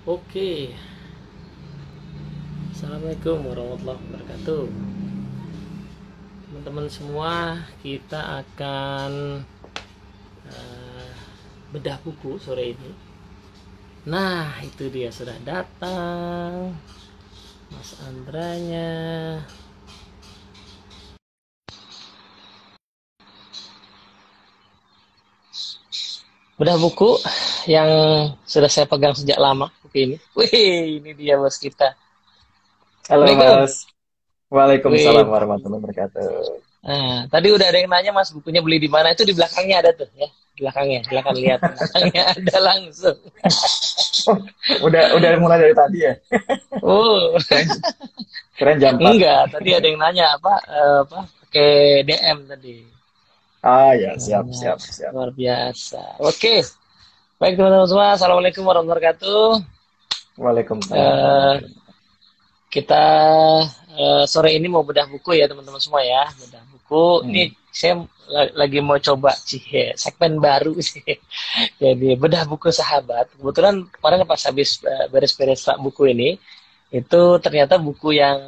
Oke, Assalamualaikum warahmatullahi wabarakatuh. Teman-teman semua, kita akan eh, bedah buku sore ini. Nah, itu dia sudah datang, Mas Andranya. Bedah buku yang sudah saya pegang sejak lama buku ini. Wih, ini dia bos kita. Halo Assalamualaikum. Mas, Waalaikumsalam Wih, warahmatullahi wabarakatuh. nah, tadi udah ada yang nanya Mas bukunya beli di mana? Itu di belakangnya ada tuh ya. Di belakangnya, silakan lihat belakangnya ada langsung. Oh, udah mulai dari tadi ya? Oh, Keren, keren jam 4. enggak. Tadi ada yang nanya apa pakai DM tadi. Ah ya, siap, Nah, siap, siap. luar biasa. Oke, baik teman-teman semua. Assalamualaikum warahmatullahi wabarakatuh. Waalaikumsalam Eh, warahmatullahi wabarakatuh. kita sore ini mau bedah buku ya teman-teman semua ya. Bedah buku. Ini Hmm. saya lagi mau coba sih segmen baru sih. Jadi bedah buku sahabat. Kebetulan kemarin pas habis beres-beres buku ini, itu ternyata buku yang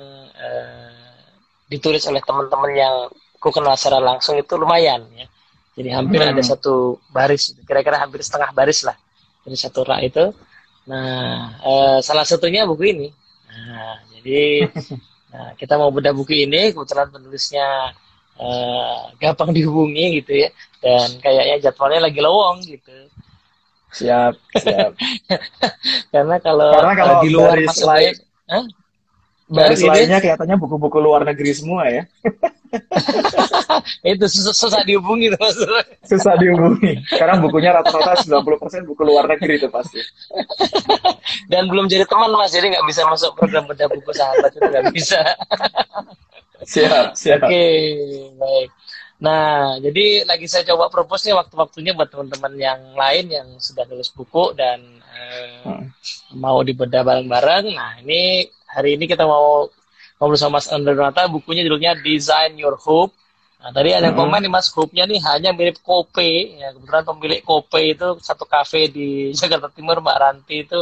ditulis oleh teman-teman yang aku kenal secara langsung itu lumayan ya. Jadi hampir ada Hmm. satu baris, kira-kira hampir setengah baris lah dari satu rak itu. Nah, salah satunya buku ini. Nah, jadi kita mau bedah buku ini, kebetulan penulisnya gampang dihubungi gitu ya, dan kayaknya jadwalnya lagi lowong gitu. Siap, siap. Karena kalau Karena kalau di luar baris masa lain, banyak, Hah? baris Gini, lainnya kelihatannya buku-buku luar negeri semua ya. itu susah, susah dihubungi tuh maksudnya. Susah dihubungi. Sekarang bukunya rata-rata 90% buku luar negeri itu pasti. Dan belum jadi teman mas, jadi nggak bisa masuk program bedah buku sahabat itu nggak bisa. Siap, siap. Oke, baik. Nah, jadi lagi saya coba propose nih waktu-waktunya buat teman-teman yang lain yang sudah nulis buku dan Hmm. mau dibedah bareng-bareng. Nah, ini hari ini kita mau ngobrol sama Mas Andre Donata, bukunya judulnya Design Your Hope. Nah, tadi ada yang komen Hmm. nih Mas, Hope-nya nih hanya mirip Kope. Ya, kebetulan pemilik Kope itu satu kafe di Jakarta Timur, Mbak Ranti itu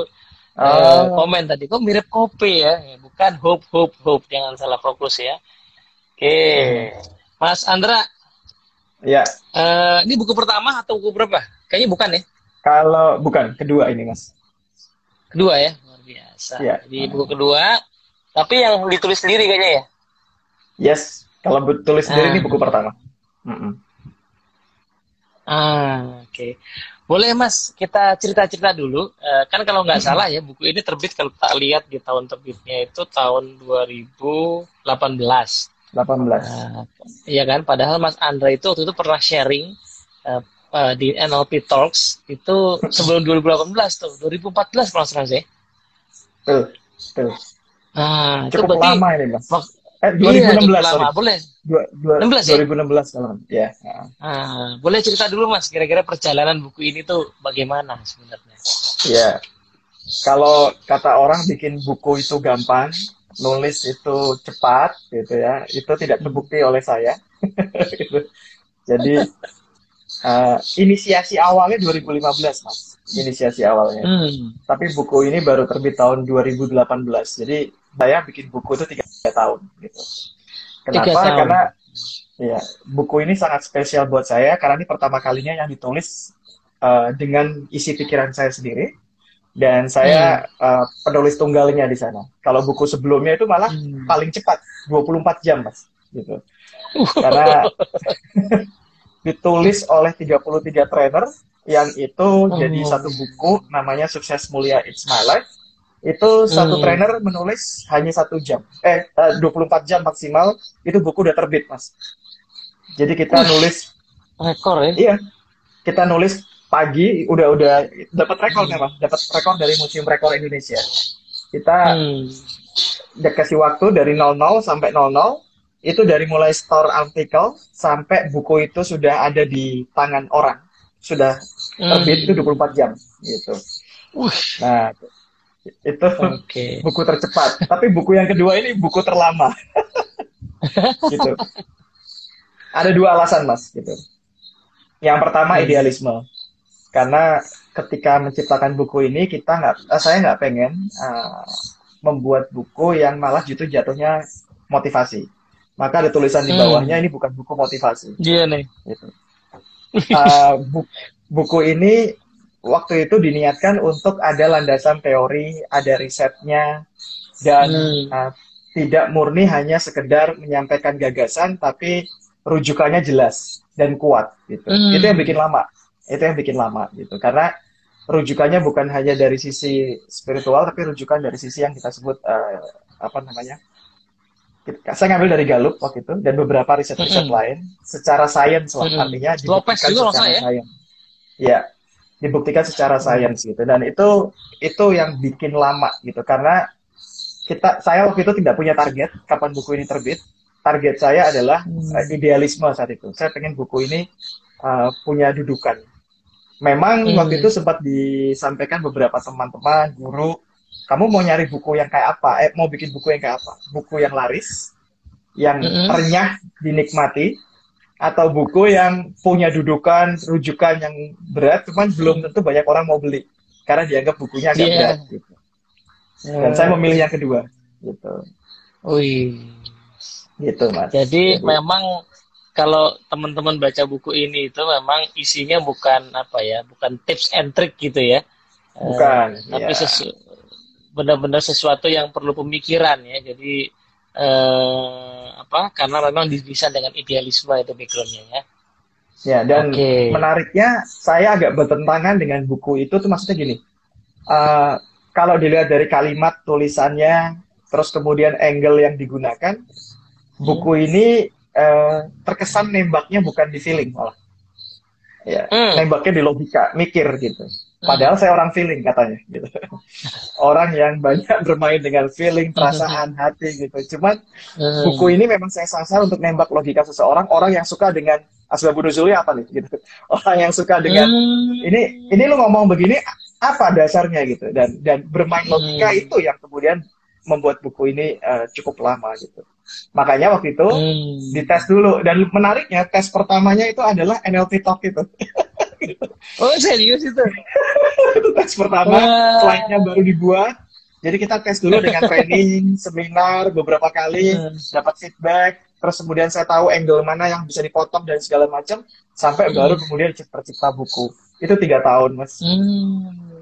Ah, komen tadi, kok mirip Kope ya? Ya, bukan Hope, Hope, Hope. Jangan salah fokus ya. Oke, hmm. Mas Andra, Ya, ini buku pertama atau buku berapa? Kayaknya bukan ya? kalau bukan kedua ini Mas. Kedua ya, luar biasa. Ya. Jadi buku kedua, tapi yang ditulis sendiri kayaknya ya. Yes, kalau tulis sendiri ini Nah, buku pertama. Mm-mm. oke. Boleh Mas, kita cerita-cerita dulu. Kan kalau nggak salah ya, buku ini terbit kalau tak lihat di tahun terbitnya itu tahun 2018. 18. Nah, iya kan? Padahal Mas Andra itu waktu itu pernah sharing uh, di NLP Talks itu sebelum 2018 tuh, 2014 kalau nggak salah sih. Betul, betul. Nah, itu Cukup berarti lama ini, Mas. iya cukup 2016, lama. sorry. Boleh 16 ya? 2016 kalau. Ya. Ya. Nah, boleh cerita dulu Mas, kira-kira perjalanan buku ini tuh bagaimana sebenarnya? Ya. Kalau kata orang bikin buku itu gampang, nulis itu cepat gitu ya. Itu tidak Hmm. terbukti oleh saya. Gitu. Jadi inisiasi awalnya 2015, Mas. Inisiasi awalnya. Hmm, Tapi buku ini baru terbit tahun 2018. Jadi saya bikin buku itu 3 tahun gitu. tiga Kenapa? tahun. Karena ya buku ini sangat spesial buat saya karena ini pertama kalinya yang ditulis dengan isi pikiran saya sendiri dan Hmm. saya penulis tunggalnya di sana. Kalau buku sebelumnya itu malah Hmm. paling cepat 24 jam mas gitu. Karena ditulis oleh 33 trainer yang itu jadi Oh. satu buku namanya Sukses Mulia It's My Life. Itu satu Hmm. trainer menulis hanya 1 jam. 24 jam maksimal itu buku udah terbit, Mas. Jadi kita Wih, nulis, rekor ya. iya, kita nulis pagi udah dapat rekor Hmm. memang, dapat rekor dari Museum Rekor Indonesia. Kita Hmm. kasih waktu dari 00 sampai 00 itu dari mulai store artikel sampai buku itu sudah ada di tangan orang. Sudah terbit itu Hmm. 24 jam gitu. Wih, Nah, itu oke. buku tercepat. Tapi buku yang kedua ini buku terlama gitu. Ada dua alasan, Mas, gitu. Yang pertama Hmm. idealisme. Karena ketika menciptakan buku ini saya nggak pengen membuat buku yang malah jatuhnya motivasi. Maka ada tulisan di bawahnya Hmm. ini bukan buku motivasi. Iya nih. Gitu. Uh, bu- Buku ini waktu itu diniatkan untuk ada landasan teori, ada risetnya, dan Hmm. tidak murni hanya sekedar menyampaikan gagasan, tapi rujukannya jelas dan kuat gitu. Itu yang bikin Hmm. lama. Itu yang bikin lama gitu. Karena rujukannya bukan hanya dari sisi spiritual, tapi rujukan dari sisi yang kita sebut apa namanya? Saya ngambil dari Gallup waktu itu dan beberapa riset-riset Hmm. lain secara sains lah, Hmm. artinya Lopez dibuktikan juga loh secara saya. sains. Ya, dibuktikan secara Hmm. sains gitu. Dan itu yang bikin lama gitu karena saya waktu itu tidak punya target kapan buku ini terbit. Target saya adalah Hmm. idealisme saat itu. Saya pengen buku ini punya dudukan. Memang waktu itu Hmm. sempat disampaikan beberapa teman-teman, guru, kamu mau nyari buku yang kayak apa? Mau bikin buku yang kayak apa? Buku yang laris, yang Hmm. renyah dinikmati, atau buku yang punya dudukan, rujukan yang berat, cuman belum Hmm. tentu banyak orang mau beli karena dianggap bukunya agak berat Iya. gitu. Dan saya Hmm. memilih yang kedua gitu. Wih. Gitu, Mas. Jadi Jadi memang kalau teman-teman baca buku ini itu memang isinya bukan apa ya, bukan tips and trick gitu ya. bukan, Tapi ya. benar-benar sesuatu yang perlu pemikiran ya. Jadi apa? Karena memang didesain dengan idealisme itu backgroundnya ya. Ya, dan Oke. menariknya saya agak bertentangan dengan buku itu tuh maksudnya gini. eh, Kalau dilihat dari kalimat tulisannya, terus kemudian angle yang digunakan, Hmm. buku ini terkesan nembaknya bukan di feeling malah. Ya, Hmm. nembaknya di logika, mikir gitu. Padahal Hmm. saya orang feeling katanya gitu. Orang yang banyak bermain dengan feeling, perasaan, hati gitu. Cuman buku Hmm. ini memang saya sasar untuk nembak logika seseorang, orang yang suka dengan asbabun nuzulnya apa nih gitu. Orang yang suka dengan ini lu ngomong begini apa dasarnya gitu dan bermain logika Hmm. itu yang kemudian membuat buku ini cukup lama gitu. Makanya waktu itu Hmm. dites dulu dan menariknya tes pertamanya itu adalah NLP Talk itu. Oh serius itu? Itu tes pertama, slide-nya Wah. baru dibuat. Jadi kita tes dulu dengan training, seminar beberapa kali, Hmm. dapat feedback, terus kemudian saya tahu angle mana yang bisa dipotong dan segala macam, sampai baru Hmm. kemudian tercipta buku. Itu 3 tahun, Mas. Hmm.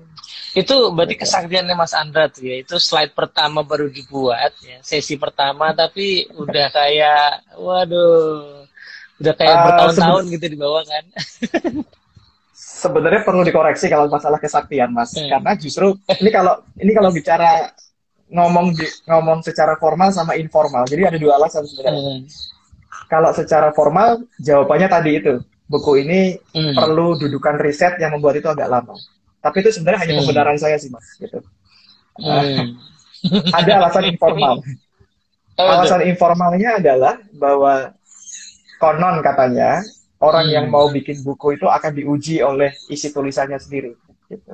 Itu berarti Gitu. kesaktiannya Mas Andra tuh ya. Itu slide pertama baru dibuat ya, sesi pertama tapi udah kayak waduh, udah kayak Uh, bertahun-tahun seben- gitu di bawah kan. Sebenarnya perlu dikoreksi kalau masalah kesaktian, Mas. Hmm. Karena justru ini kalau bicara ngomong secara formal sama informal. Jadi ada dua alasan sebenarnya. Hmm. Kalau secara formal, jawabannya tadi itu. Buku ini Hmm. perlu dudukan riset yang membuat itu agak lama. Tapi itu sebenarnya hanya Hmm. pembenaran saya sih, Mas. Gitu. Hmm. Ada alasan informal. Apa tuh? Alasan informalnya adalah bahwa konon katanya, orang yang Hmm. mau bikin buku itu akan diuji oleh isi tulisannya sendiri. Gitu.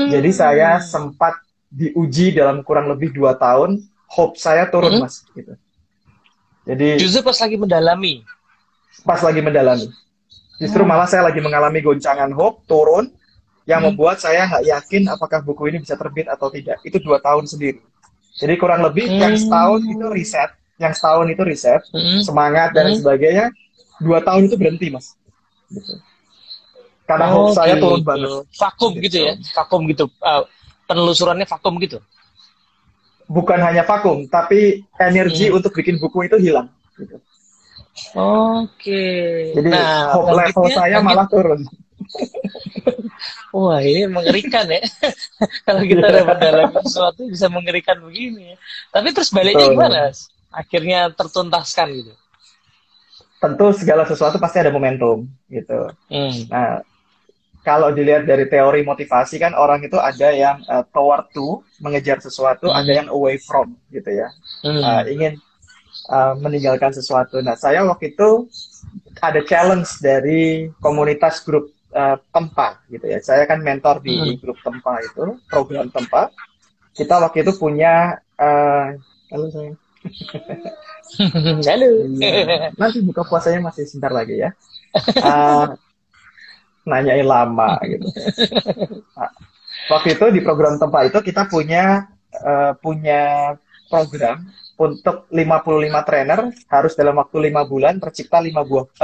Jadi saya Hmm. sempat diuji dalam kurang lebih 2 tahun, hope saya turun, Hmm. Mas. Gitu. Jadi Justru pas lagi mendalami. pas lagi mendalami. Justru Oh. malah saya lagi mengalami goncangan hope, turun, yang Hmm. membuat saya nggak yakin apakah buku ini bisa terbit atau tidak. Itu 2 tahun sendiri. Jadi kurang lebih Hmm. yang setahun itu riset, Hmm. semangat dan Hmm. sebagainya. 2 tahun itu berhenti, Mas. Gitu. Karena hope Oh saya turun gitu. banget. Vakum gitu Gitu. ya. Vakum gitu. Penelusurannya vakum gitu. Bukan hanya vakum, tapi energi Hmm. untuk bikin buku itu hilang. Gitu. Oke. Jadi Nah, hope level saya malah turun. wah ini mengerikan ya. Kalau kita udah Iya, mendalami sesuatu bisa mengerikan begini ya. Tapi terus baliknya betul. gimana? Mas? Akhirnya tertuntaskan gitu. Tentu segala sesuatu pasti ada momentum gitu. Hmm. Nah, kalau dilihat dari teori motivasi kan orang itu ada yang toward to mengejar sesuatu, ada Hmm. yang away from gitu ya. Hmm. Ingin meninggalkan sesuatu. Nah, saya waktu itu ada challenge dari komunitas grup Tempa gitu ya. Saya kan mentor Hmm. di grup Tempa itu, program Tempa. Kita waktu itu punya halo sayang. Halo. Iya. Nanti buka puasanya masih sebentar lagi ya. Uh, nanyain lama gitu. Nah, waktu itu di program tempat itu kita punya program untuk 55 trainer harus dalam waktu 5 bulan tercipta 55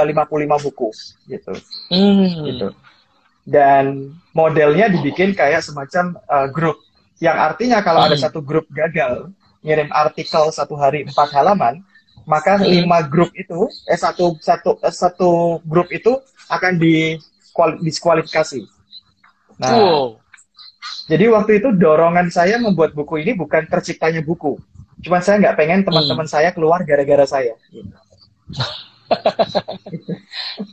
buku gitu. Hmm. Gitu. Dan modelnya dibikin kayak semacam grup. Yang artinya kalau ada Hmm. satu grup gagal ngirim artikel 1 hari 4 halaman, maka Hmm. 5 grup itu, satu grup itu akan diskualifikasi. Nah, Wow. jadi waktu itu dorongan saya membuat buku ini bukan terciptanya buku. Cuman saya nggak pengen teman-teman Hmm. saya keluar gara-gara saya. Gitu.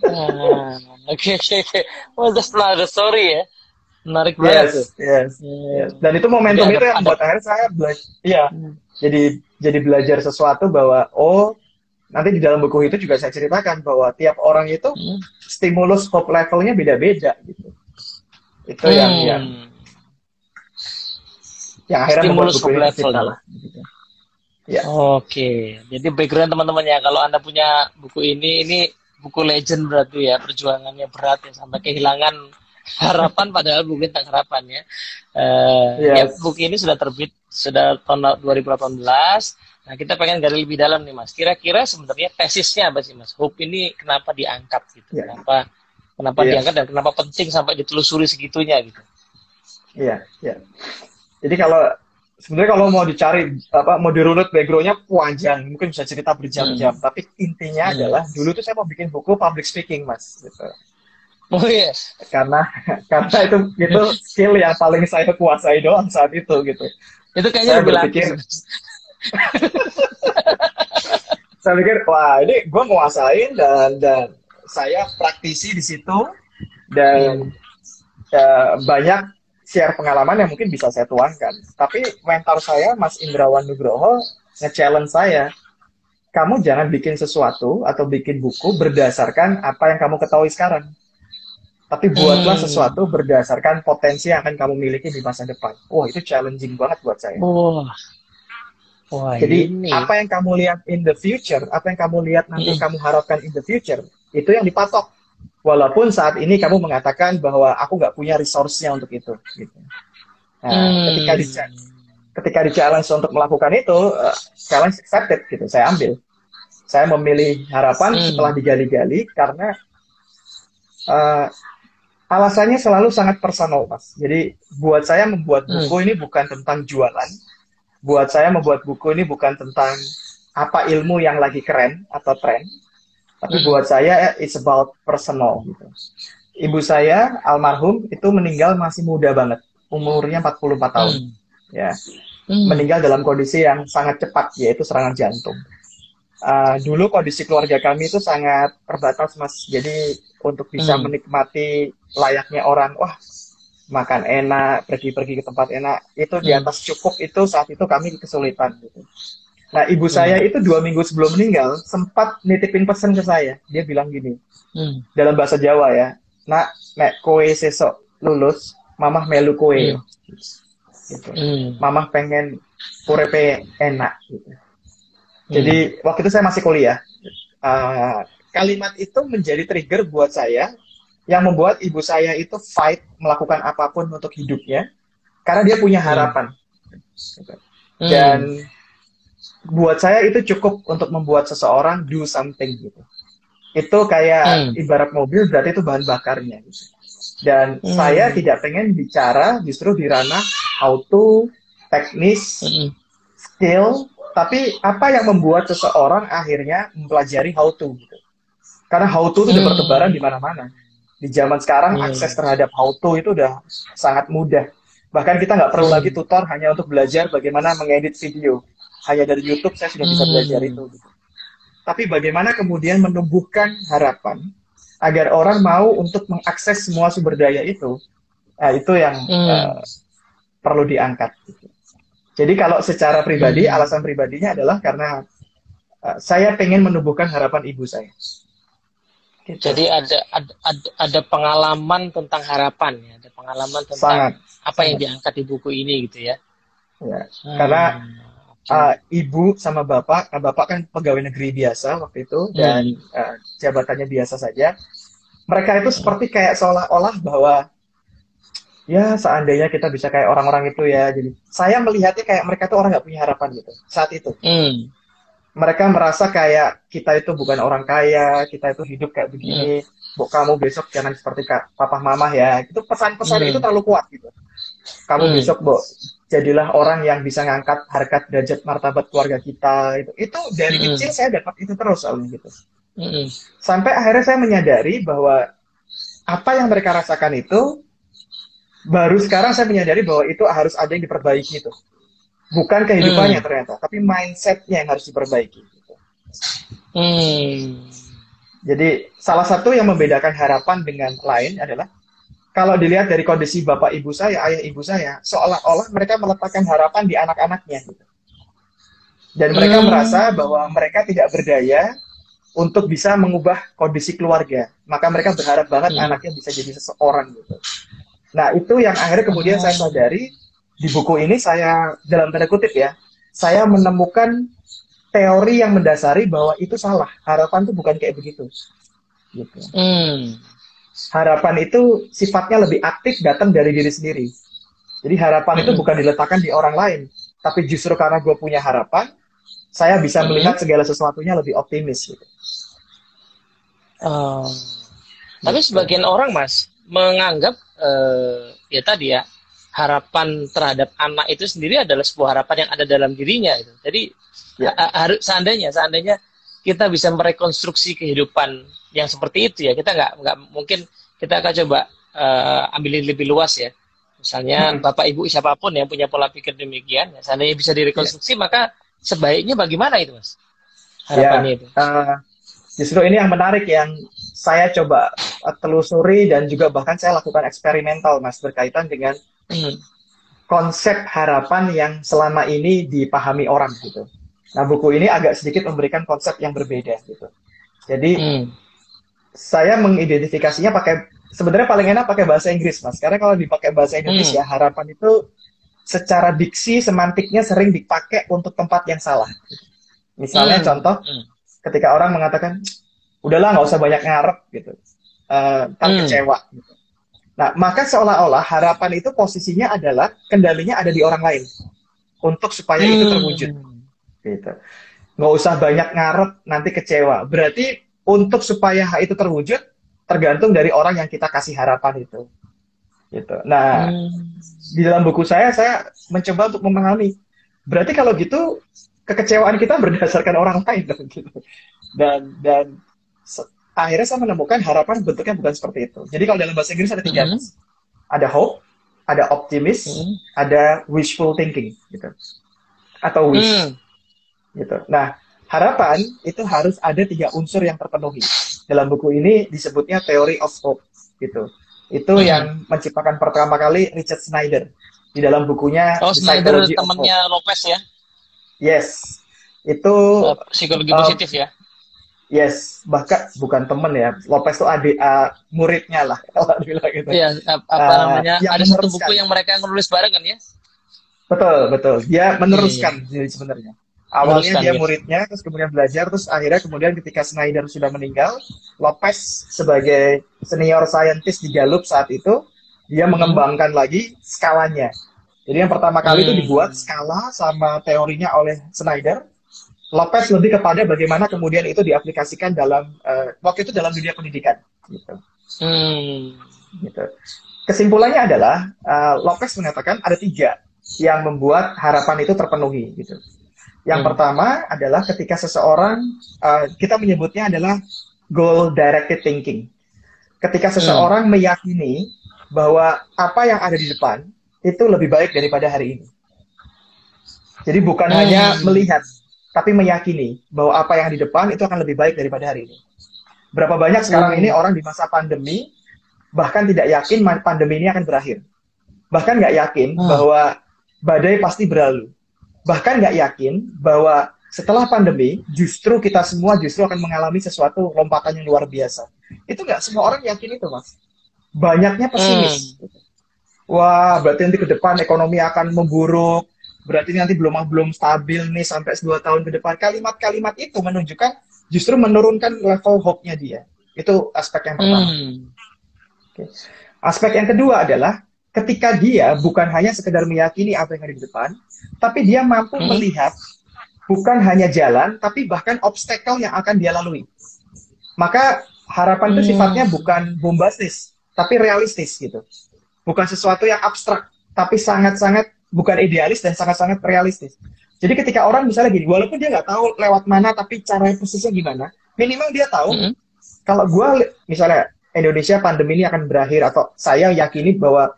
Ah, oke, oke, oke. Oh, that's another story ya. Menarik banget tuh. Yes, yes, yes. Hmm. Dan itu Jadi momentum ada itu yang ada. membuat akhirnya saya belajar, iya, Hmm. jadi belajar sesuatu bahwa nanti di dalam buku itu juga saya ceritakan bahwa tiap orang itu Hmm. stimulus hope levelnya beda-beda gitu. Itu Hmm. yang akhirnya membuat Stimulus buku hope ini level tercipta ya. lah. Gitu. Ya, Oke, jadi background teman-temannya kalau Anda punya buku ini buku legend berarti ya, perjuangannya berat ya sampai kehilangan harapan padahal buku tentang harapan ya. Ya yes. buku ini sudah terbit sudah tahun 2018. Nah, kita pengen gali lebih dalam nih Mas. Kira-kira sebenarnya tesisnya apa sih Mas? Hope ini kenapa diangkat gitu? Ya, Kenapa iya, diangkat dan kenapa penting sampai ditelusuri segitunya gitu? iya, iya. Jadi sebenarnya kalau mau dicari mau dirunut backgroundnya panjang, mungkin bisa cerita berjam-jam. Hmm. Tapi intinya Hmm. adalah dulu tuh saya mau bikin buku public speaking, Mas. Gitu. Oh iya. Karena karena itu skill yang paling saya kuasai doang saat itu gitu. Itu kayaknya Saya lebih laku sih berpikir, Mas. saya pikir wah ini gue nguasain dan saya praktisi di situ dan Hmm. banyak share pengalaman yang mungkin bisa saya tuangkan. Tapi mentor saya Mas Indrawan Nugroho nge-challenge saya, kamu jangan bikin sesuatu atau bikin buku berdasarkan apa yang kamu ketahui sekarang. Tapi buatlah Hmm. sesuatu berdasarkan potensi yang akan kamu miliki di masa depan. Wah, itu challenging banget buat saya. Wah, wah Jadi, ini. apa yang kamu lihat in the future, apa yang kamu lihat nanti Hmm. kamu harapkan in the future, itu yang dipatok. Walaupun saat ini kamu mengatakan bahwa aku nggak punya resource-nya untuk itu. Gitu. Nah, Hmm. ketika di challenge untuk melakukan itu, challenge accepted gitu, saya ambil. Saya memilih harapan setelah Hmm. digali-gali karena uh, alasannya selalu sangat personal, Mas. Jadi buat saya membuat Hmm. buku ini bukan tentang jualan. Buat saya membuat buku ini bukan tentang apa ilmu yang lagi keren atau tren. Tapi Hmm. buat saya it's about personal gitu. Ibu saya almarhum itu meninggal masih muda banget. Umurnya 44 tahun. Hmm. Ya, Hmm. meninggal dalam kondisi yang sangat cepat yaitu serangan jantung. Dulu kondisi keluarga kami itu sangat terbatas, Mas. Jadi untuk bisa Hmm. menikmati layaknya orang, wah makan enak, pergi-pergi ke tempat enak, itu di Hmm. atas cukup itu saat itu kami kesulitan. Gitu. Nah, ibu saya Hmm. itu 2 minggu sebelum meninggal sempat nitipin pesan ke saya. Dia bilang gini, Hmm. dalam bahasa Jawa ya, nak, nek kowe sesok lulus, mamah melu kowe. Hmm. Gitu. Hmm. Mamah pengen urepe enak. Gitu. Hmm. Jadi waktu itu saya masih kuliah. Kalimat itu menjadi trigger buat saya yang membuat ibu saya itu fight melakukan apapun untuk hidupnya karena dia punya Hmm. harapan. Hmm. Dan buat saya itu cukup untuk membuat seseorang do something gitu. Itu kayak Hmm. ibarat mobil berarti itu bahan bakarnya. Gitu. Dan saya Hmm. tidak pengen bicara justru di ranah how to, teknis, Hmm. skill, tapi apa yang membuat seseorang akhirnya mempelajari how to gitu. Karena how to itu udah bertebaran Hmm. di mana-mana. Di zaman sekarang akses Hmm. terhadap how to itu udah sangat mudah. Bahkan kita nggak perlu lagi Hmm. tutor hanya untuk belajar bagaimana mengedit video. Hanya dari YouTube saya sudah bisa belajar Hmm. itu. Gitu. Tapi bagaimana kemudian menumbuhkan harapan agar orang mau untuk mengakses semua sumber daya itu, itu yang Hmm. perlu diangkat. Gitu. Jadi kalau secara pribadi, Hmm. alasan pribadinya adalah karena saya pengen menumbuhkan harapan ibu saya. Gitu. Jadi ada pengalaman tentang harapan ya, ada pengalaman tentang Sangat, apa yang sangat. diangkat di buku ini gitu ya. Ya. Karena Hmm. Oke. ibu sama bapak kan pegawai negeri biasa waktu itu dan Hmm. jabatannya biasa saja. Mereka itu seperti kayak seolah-olah bahwa ya seandainya kita bisa kayak orang-orang itu ya. Jadi saya melihatnya kayak mereka tuh orang nggak punya harapan gitu saat itu. Hmm. Mereka merasa kayak kita itu bukan orang kaya, kita itu hidup kayak Hmm. begini. Bu, kamu besok jangan seperti papa mama ya. Itu pesan-pesan itu Hmm. terlalu kuat gitu. Kamu Hmm. besok, Bu, jadilah orang yang bisa ngangkat harkat derajat martabat keluarga kita. Itu dari Hmm. kecil saya dapat itu terus soalnya gitu. Hmm. Sampai akhirnya saya menyadari bahwa apa yang mereka rasakan itu baru sekarang saya menyadari bahwa itu harus ada yang diperbaiki itu. Bukan kehidupannya Hmm. ternyata, tapi mindsetnya yang harus diperbaiki. Gitu. Hmm. Jadi salah satu yang membedakan harapan dengan lain adalah kalau dilihat dari kondisi bapak ibu saya, ayah ibu saya, seolah-olah mereka meletakkan harapan di anak-anaknya. Gitu. Dan mereka merasa Hmm. bahwa mereka tidak berdaya untuk bisa mengubah kondisi keluarga. Maka mereka berharap banget Hmm. anaknya bisa jadi seseorang. Gitu. Nah itu yang akhirnya kemudian saya Oh. sadari, di buku ini saya, dalam tanda kutip ya, saya menemukan teori yang mendasari bahwa itu salah. Harapan itu bukan kayak begitu. Gitu. Hmm. Harapan itu sifatnya lebih aktif datang dari diri sendiri. Jadi harapan itu Hmm. bukan diletakkan di orang lain. Tapi justru karena gue punya harapan, saya bisa Hmm. melihat segala sesuatunya lebih optimis. Gitu. Oh. Tapi Gitu. sebagian orang, Mas, menganggap ya tadi ya, harapan terhadap anak itu sendiri adalah sebuah harapan yang ada dalam dirinya itu. Jadi Ya. harus seandainya kita bisa merekonstruksi kehidupan yang seperti itu ya, kita nggak mungkin, kita akan coba ambilin lebih luas ya. Misalnya Mm-mm. bapak ibu siapapun yang punya pola pikir demikian, ya, seandainya bisa Ya. direkonstruksi, maka sebaiknya bagaimana itu, Mas? Ya. Harapannya itu. Justru ini yang menarik yang saya coba telusuri dan juga bahkan saya lakukan eksperimental, Mas, berkaitan dengan Hmm. konsep harapan yang selama ini dipahami orang gitu. Nah, buku ini agak sedikit memberikan konsep yang berbeda gitu. Jadi, Hmm. saya mengidentifikasinya pakai, sebenarnya paling enak pakai bahasa Inggris, Mas. Karena kalau dipakai bahasa Hmm. Indonesia, harapan itu secara diksi, semantiknya sering dipakai untuk tempat yang salah. Misalnya Hmm. contoh, Hmm. ketika orang mengatakan, udahlah nggak usah banyak ngarep gitu, ntar Hmm. kecewa. Gitu. Nah, maka seolah-olah harapan itu posisinya adalah kendalinya ada di orang lain untuk supaya itu terwujud. Hmm. Gitu. Nggak usah banyak ngarep, nanti kecewa. Berarti untuk supaya itu terwujud, tergantung dari orang yang kita kasih harapan itu. Gitu. Nah, Hmm. di dalam buku saya mencoba untuk memahami. Berarti kalau gitu, kekecewaan kita berdasarkan orang lain. Gitu. Dan akhirnya saya menemukan harapan bentuknya bukan seperti itu. Jadi kalau dalam bahasa Inggris ada tiga, Hmm. Mas. Ada hope, ada optimis, Hmm. ada wishful thinking. Gitu. Atau wish. Hmm. Gitu. Nah, harapan itu harus ada tiga unsur yang terpenuhi. Dalam buku ini disebutnya theory of hope, gitu. Itu Hmm. yang menciptakan pertama kali Richard Snyder di dalam bukunya Oh, The Snyder Psychology of Hope. temannya Lopez ya, Yes, itu psikologi uh, positif ya. yes, bahkan bukan temen ya. Lopez itu adik muridnya lah kalau dibilang gitu. Iya, apa namanya? Yang Ada satu buku meneruskan. yang mereka nulis bareng kan ya? Betul, betul. Dia Iya, iya. meneruskan jadi sebenarnya. Awalnya Meneruskan dia gitu. muridnya, terus kemudian belajar, terus akhirnya kemudian ketika Snyder sudah meninggal, Lopez sebagai senior scientist di Gallup saat itu, dia Hmm. mengembangkan lagi skalanya. Jadi yang pertama kali itu Hmm. dibuat skala sama teorinya oleh Snyder. Lopez lebih kepada bagaimana kemudian itu diaplikasikan dalam waktu itu dalam dunia pendidikan. Gitu. Hmm. Gitu. Kesimpulannya adalah Lopez mengatakan ada tiga yang membuat harapan itu terpenuhi. Gitu. Yang Hmm. pertama adalah ketika seseorang, kita menyebutnya adalah goal directed thinking. Ketika Hmm. seseorang meyakini bahwa apa yang ada di depan itu lebih baik daripada hari ini. Jadi bukan hanya Hmm. melihat, tapi meyakini bahwa apa yang di depan itu akan lebih baik daripada hari ini. Berapa banyak sekarang ini Hmm. orang di masa pandemi bahkan tidak yakin pandemi ini akan berakhir. Bahkan nggak yakin Hmm. bahwa badai pasti berlalu. Bahkan nggak yakin bahwa setelah pandemi justru kita semua justru akan mengalami sesuatu lompatan yang luar biasa. Itu nggak semua orang yakin itu, Mas. Banyaknya pesimis. Hmm. Wah, berarti nanti ke depan ekonomi akan memburuk. Berarti nanti belum stabil nih sampai 2 tahun ke depan. Kalimat-kalimat itu menunjukkan justru menurunkan level hope-nya dia. Itu aspek yang pertama. Hmm. Oke. Aspek yang kedua adalah ketika dia bukan hanya sekedar meyakini apa yang ada di depan, tapi dia mampu melihat bukan hanya jalan, tapi bahkan obstacle yang akan dia lalui. Maka harapan itu sifatnya bukan bombastis, tapi realistis gitu. Bukan sesuatu yang abstrak, tapi sangat-sangat bukan idealis dan sangat-sangat realistis. Jadi ketika orang misalnya gini, walaupun dia nggak tahu lewat mana, tapi cara persisnya gimana, minimal dia tahu, kalau gue misalnya Indonesia pandemi ini akan berakhir, atau saya yakini bahwa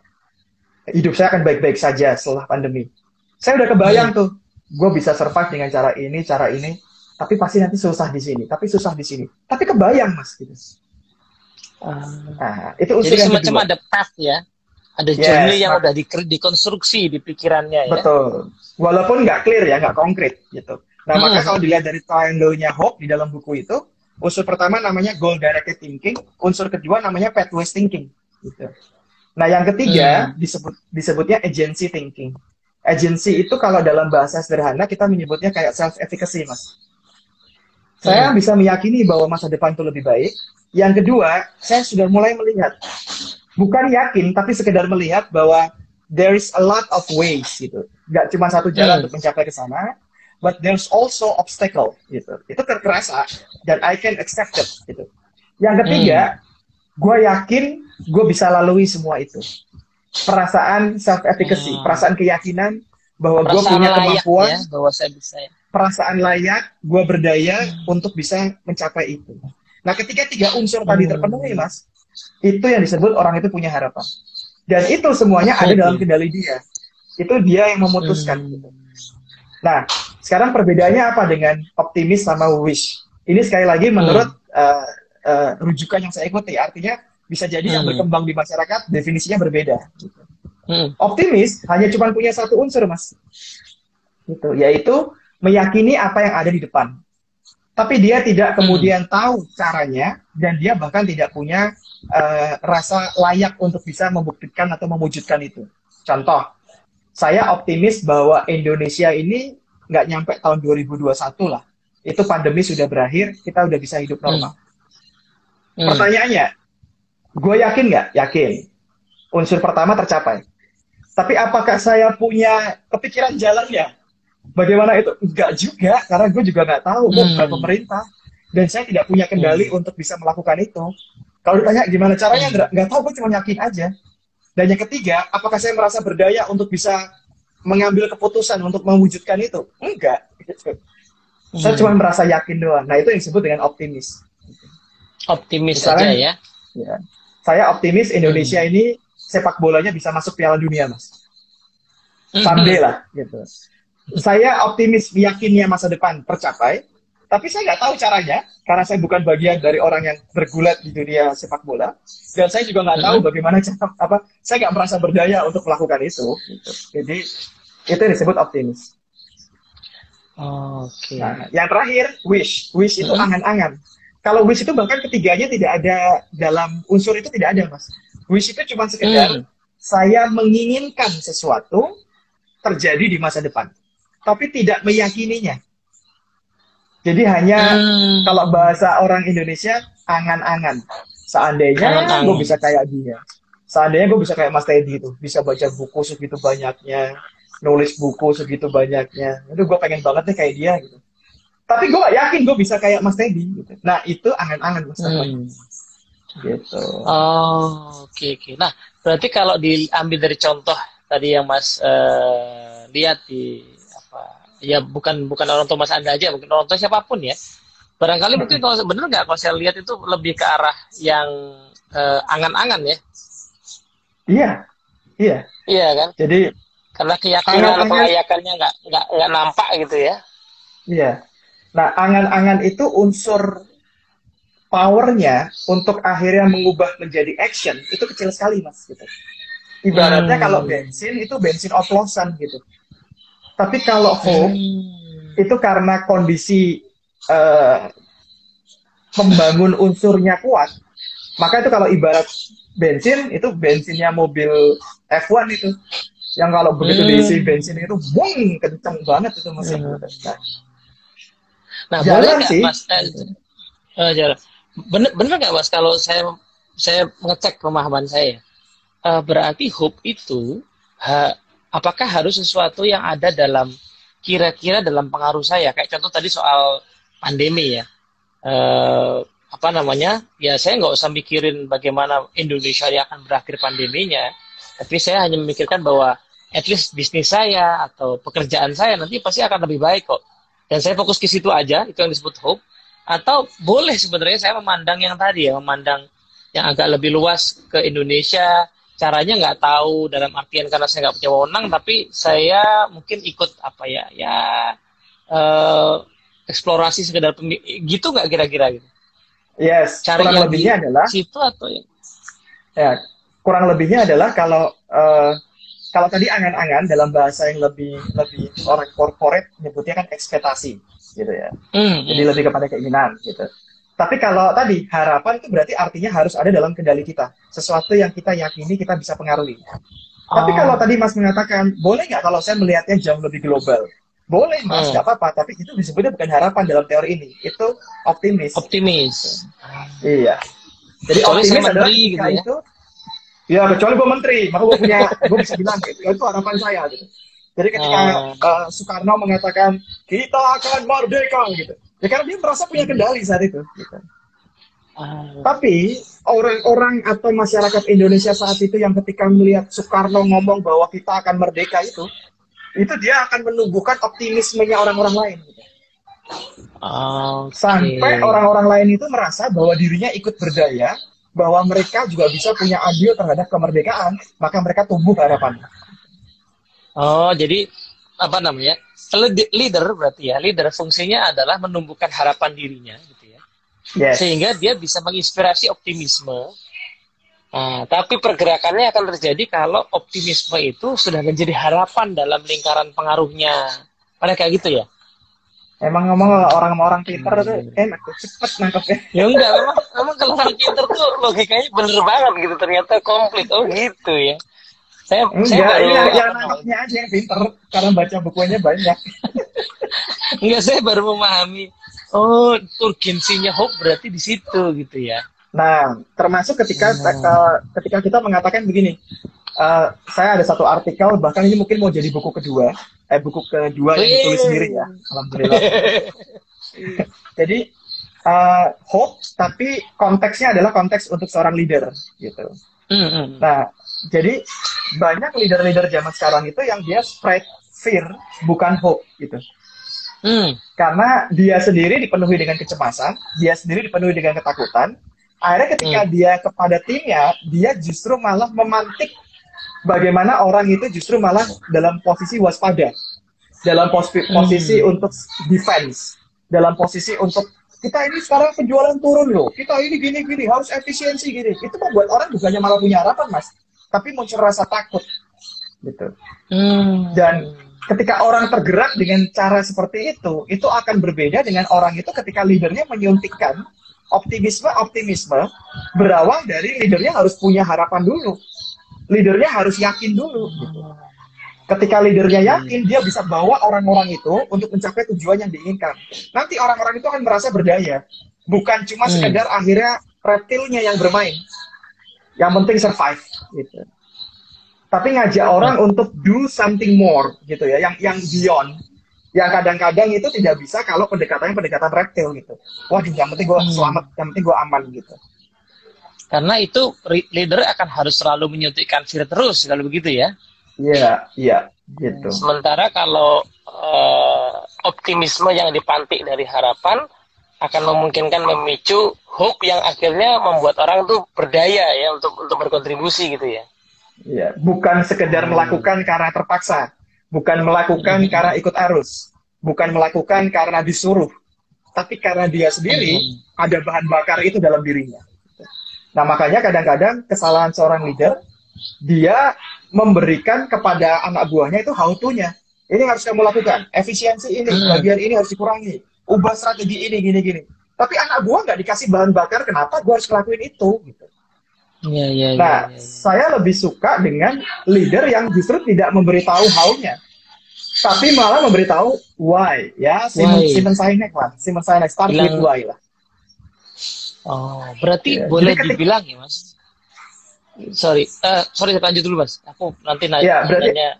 hidup saya akan baik-baik saja setelah pandemi. Saya udah kebayang tuh, gue bisa survive dengan cara ini, tapi pasti nanti susah di sini, tapi kebayang mas gitu. Nah, itu unsur Jadi yang semacam kedua. ada path ya, ada journey yang udah dikonstruksi di pikirannya ya. Betul. Walaupun nggak clear ya, nggak konkret gitu. Nah, maka kalau dilihat dari triangle-nya Hope di dalam buku itu, unsur pertama namanya goal directed thinking, unsur kedua namanya pathways thinking gitu. Nah, yang ketiga disebutnya agency thinking. Agency itu kalau dalam bahasa sederhana kita menyebutnya kayak self efficacy, Mas. Saya bisa meyakini bahwa masa depan itu lebih baik. Yang kedua, saya sudah mulai melihat, bukan yakin tapi sekedar melihat bahwa there is a lot of ways gitu. Nggak cuma satu jalan untuk mencapai ke sana, but there's also obstacle gitu. Itu terkerasa dan I can accept it gitu. Yang ketiga, gue yakin gue bisa lalui semua itu. Perasaan self efficacy, perasaan keyakinan bahwa gue punya kemampuan, ya, bahwa saya bisa ya. Perasaan layak, gue berdaya untuk bisa mencapai itu. Nah, ketika tiga unsur tadi terpenuhi, Mas, itu yang disebut orang itu punya harapan. Dan itu semuanya ada dalam kendali dia. Itu dia yang memutuskan. Gitu. Nah, sekarang perbedaannya apa dengan optimis sama wish? Ini sekali lagi menurut rujukan yang saya ikuti. Artinya bisa jadi yang berkembang di masyarakat definisinya berbeda. Gitu. Optimis hanya cuma punya satu unsur, Mas. Gitu, yaitu meyakini apa yang ada di depan. Tapi dia tidak kemudian tahu caranya, dan dia bahkan tidak punya rasa layak untuk bisa membuktikan atau mewujudkan itu. Contoh, saya optimis bahwa Indonesia ini nggak nyampe tahun 2021 lah. Itu pandemi sudah berakhir, kita udah bisa hidup normal. Pertanyaannya, gue yakin nggak? Yakin. Unsur pertama tercapai. Tapi apakah saya punya kepikiran jalannya? Bagaimana itu? Enggak juga, karena gue juga nggak tahu, gue bukan pemerintah, dan saya tidak punya kendali untuk bisa melakukan itu. Kalau ditanya gimana caranya, nggak tahu, gue cuma yakin aja. Dan yang ketiga, apakah saya merasa berdaya untuk bisa mengambil keputusan untuk mewujudkan itu? Enggak. Gitu. Saya cuma merasa yakin doang. Nah, itu yang disebut dengan optimis. Optimis misalnya, saja ya. Saya optimis Indonesia ini sepak bolanya bisa masuk Piala Dunia, Mas. Someday lah, gitu. Saya optimis, yakinnya masa depan tercapai, tapi saya nggak tahu caranya, karena saya bukan bagian dari orang yang bergulat di dunia sepak bola, dan saya juga nggak tahu bagaimana cara, saya nggak merasa berdaya untuk melakukan itu. Gitu. Jadi, itu yang disebut optimis. Nah, yang terakhir, wish. Wish itu angan-angan. Kalau wish itu bahkan ketiganya tidak ada, dalam unsur itu tidak ada, Mas. Wish itu cuma sekedar, saya menginginkan sesuatu terjadi di masa depan, tapi tidak meyakininya. Jadi hanya kalau bahasa orang Indonesia, angan-angan. Seandainya gue bisa kayak dia. Seandainya gue bisa kayak Mas Teddy itu. Bisa baca buku segitu banyaknya. Nulis buku segitu banyaknya. Itu gue pengen banget deh kayak dia gitu. Tapi gue gak yakin gue bisa kayak Mas Teddy gitu. Nah itu angan-angan Mas Teddy. Gitu. Oke. Nah berarti kalau diambil dari contoh tadi yang Mas lihat di ya bukan orang tua Mas Anda aja, mungkin orang tua siapapun ya. Barangkali mungkin kalau benar nggak kalau saya lihat itu lebih ke arah yang angan-angan ya. Iya kan. Jadi karena keyakinan pengayakannya nggak nampak gitu ya. Iya. Nah angan-angan itu unsur powernya untuk akhirnya mengubah menjadi action itu kecil sekali Mas. Gitu. Ibaratnya kalau bensin itu bensin oplosan gitu. Tapi kalau hope itu karena kondisi pembangun unsurnya kuat, maka itu kalau ibarat bensin itu bensinnya mobil F1 itu, yang kalau begitu diisi bensin itu, bung, kenceng banget itu mesin. Nah, boleh nggak Mas? bener nggak Mas kalau saya ngecek pemahaman saya, berarti hope itu apakah harus sesuatu yang ada dalam kira-kira dalam pengaruh saya, kayak contoh tadi soal pandemi ya, apa namanya, ya saya nggak usah mikirin bagaimana Indonesia yang akan berakhir pandeminya, tapi saya hanya memikirkan bahwa at least bisnis saya atau pekerjaan saya nanti pasti akan lebih baik kok, dan saya fokus ke situ aja, itu yang disebut hope. Atau boleh sebenarnya saya memandang yang tadi ya, memandang yang agak lebih luas ke Indonesia, caranya nggak tahu dalam artian karena saya nggak punya wewenang, tapi saya mungkin ikut apa ya, eksplorasi sekedar gitu nggak kira-kira gitu. Yes, Cari kurang yang lebihnya di adalah situ atau yang ya, kurang lebihnya adalah kalau tadi angan-angan dalam bahasa yang lebih lebih orang corporate nyebutnya kan ekspektasi gitu ya. Jadi lebih kepada keinginan gitu. Tapi kalau tadi harapan itu berarti artinya harus ada dalam kendali kita. Sesuatu yang kita yakini kita bisa pengaruhi. Tapi kalau tadi Mas mengatakan, boleh nggak kalau saya melihatnya jauh lebih global? Boleh Mas, nggak apa-apa. Tapi itu disebutnya bukan harapan dalam teori ini. Itu optimis. optimis. Iya. Jadi Soalnya saya optimis adalah menteri ketika gitu ya. itu, ya kecuali gue menteri, maka gue bisa bilang itu harapan saya gitu. Jadi ketika Soekarno mengatakan kita akan merdeka gitu, ya karena dia merasa punya kendali saat itu. Gitu. Tapi orang-orang atau masyarakat Indonesia saat itu yang ketika melihat Soekarno ngomong bahwa kita akan merdeka itu dia akan menumbuhkan optimismenya orang-orang lain. Gitu. Sampai orang-orang lain itu merasa bahwa dirinya ikut berdaya, bahwa mereka juga bisa punya andil terhadap kemerdekaan, maka mereka tumbuh harapan. Oh, jadi apa namanya? Leader berarti ya. Leader fungsinya adalah menumbuhkan harapan dirinya gitu ya. Yes. Sehingga dia bisa menginspirasi optimisme. Nah, tapi pergerakannya akan terjadi kalau optimisme itu sudah menjadi harapan dalam lingkaran pengaruhnya. Pada kayak gitu ya? Emang ngomong orang-orang pinter tuh enak tuh, cepet nangkepnya. Ya enggak, memang kalau orang pinter tuh logikanya bener banget gitu, ternyata komplit. Oh gitu ya. Saya baru yang nangkepnya aja yang pinter karena baca bukunya banyak. Enggak, saya baru memahami. Oh, urgensinya hope berarti di situ gitu ya. Nah, termasuk ketika kita mengatakan begini, saya ada satu artikel, bahkan ini mungkin mau jadi buku kedua yang ditulis sendiri ya, alhamdulillah. Jadi hope, tapi konteksnya adalah konteks untuk seorang leader gitu. Nah, jadi banyak leader-leader zaman sekarang itu yang dia spread fear, bukan hope gitu. Karena dia sendiri dipenuhi dengan kecemasan, dia sendiri dipenuhi dengan ketakutan. Akhirnya ketika dia kepada timnya, dia justru malah memantik bagaimana orang itu justru malah dalam posisi waspada, dalam posisi untuk defense, dalam posisi untuk kita ini sekarang penjualan turun loh, kita ini gini-gini, harus efisiensi gini. Itu membuat orang bukannya malah punya harapan, Mas, tapi muncul rasa takut gitu. Dan ketika orang tergerak dengan cara seperti itu akan berbeda dengan orang itu ketika leadernya menyuntikkan optimisme berawal dari leadernya harus punya harapan dulu. Leadernya harus yakin dulu gitu. Ketika leadernya yakin, dia bisa bawa orang-orang itu untuk mencapai tujuan yang diinginkan. Nanti orang-orang itu akan merasa berdaya. Bukan cuma sekedar akhirnya reptilnya yang bermain. Yang penting survive gitu. Tapi ngajak orang untuk do something more gitu ya, yang beyond. Yang kadang-kadang itu tidak bisa kalau pendekatannya pendekatan reptil gitu. Wah, yang penting gue selamat, yang penting gue aman gitu. Karena itu leader akan harus selalu menyuntikkan fear terus kalau begitu ya. Iya, gitu. Sementara kalau optimisme yang dipantik dari harapan akan memungkinkan memicu hope yang akhirnya membuat orang tuh berdaya ya untuk berkontribusi gitu ya. Iya, bukan sekedar melakukan karena terpaksa. Bukan melakukan karena ikut arus, bukan melakukan karena disuruh, tapi karena dia sendiri ada bahan bakar itu dalam dirinya. Nah, makanya kadang-kadang kesalahan seorang leader, dia memberikan kepada anak buahnya itu how to-nya. Ini harus kamu lakukan, efisiensi ini, bagian ini harus dikurangi, ubah strategi ini, gini-gini. Tapi anak buah nggak dikasih bahan bakar, kenapa gue harus ngelakuin itu? Gitu. Nah, saya lebih suka dengan leader yang justru tidak memberitahu how-nya, tapi malah memberitahu why. Ya, Simon Sinek lah. Simon Sinek, start with why lah. Oh, berarti Ya, jadi boleh ketika dibilang ya, Mas. Sorry, lanjut dulu, Mas. Aku nanti ya berarti nanya.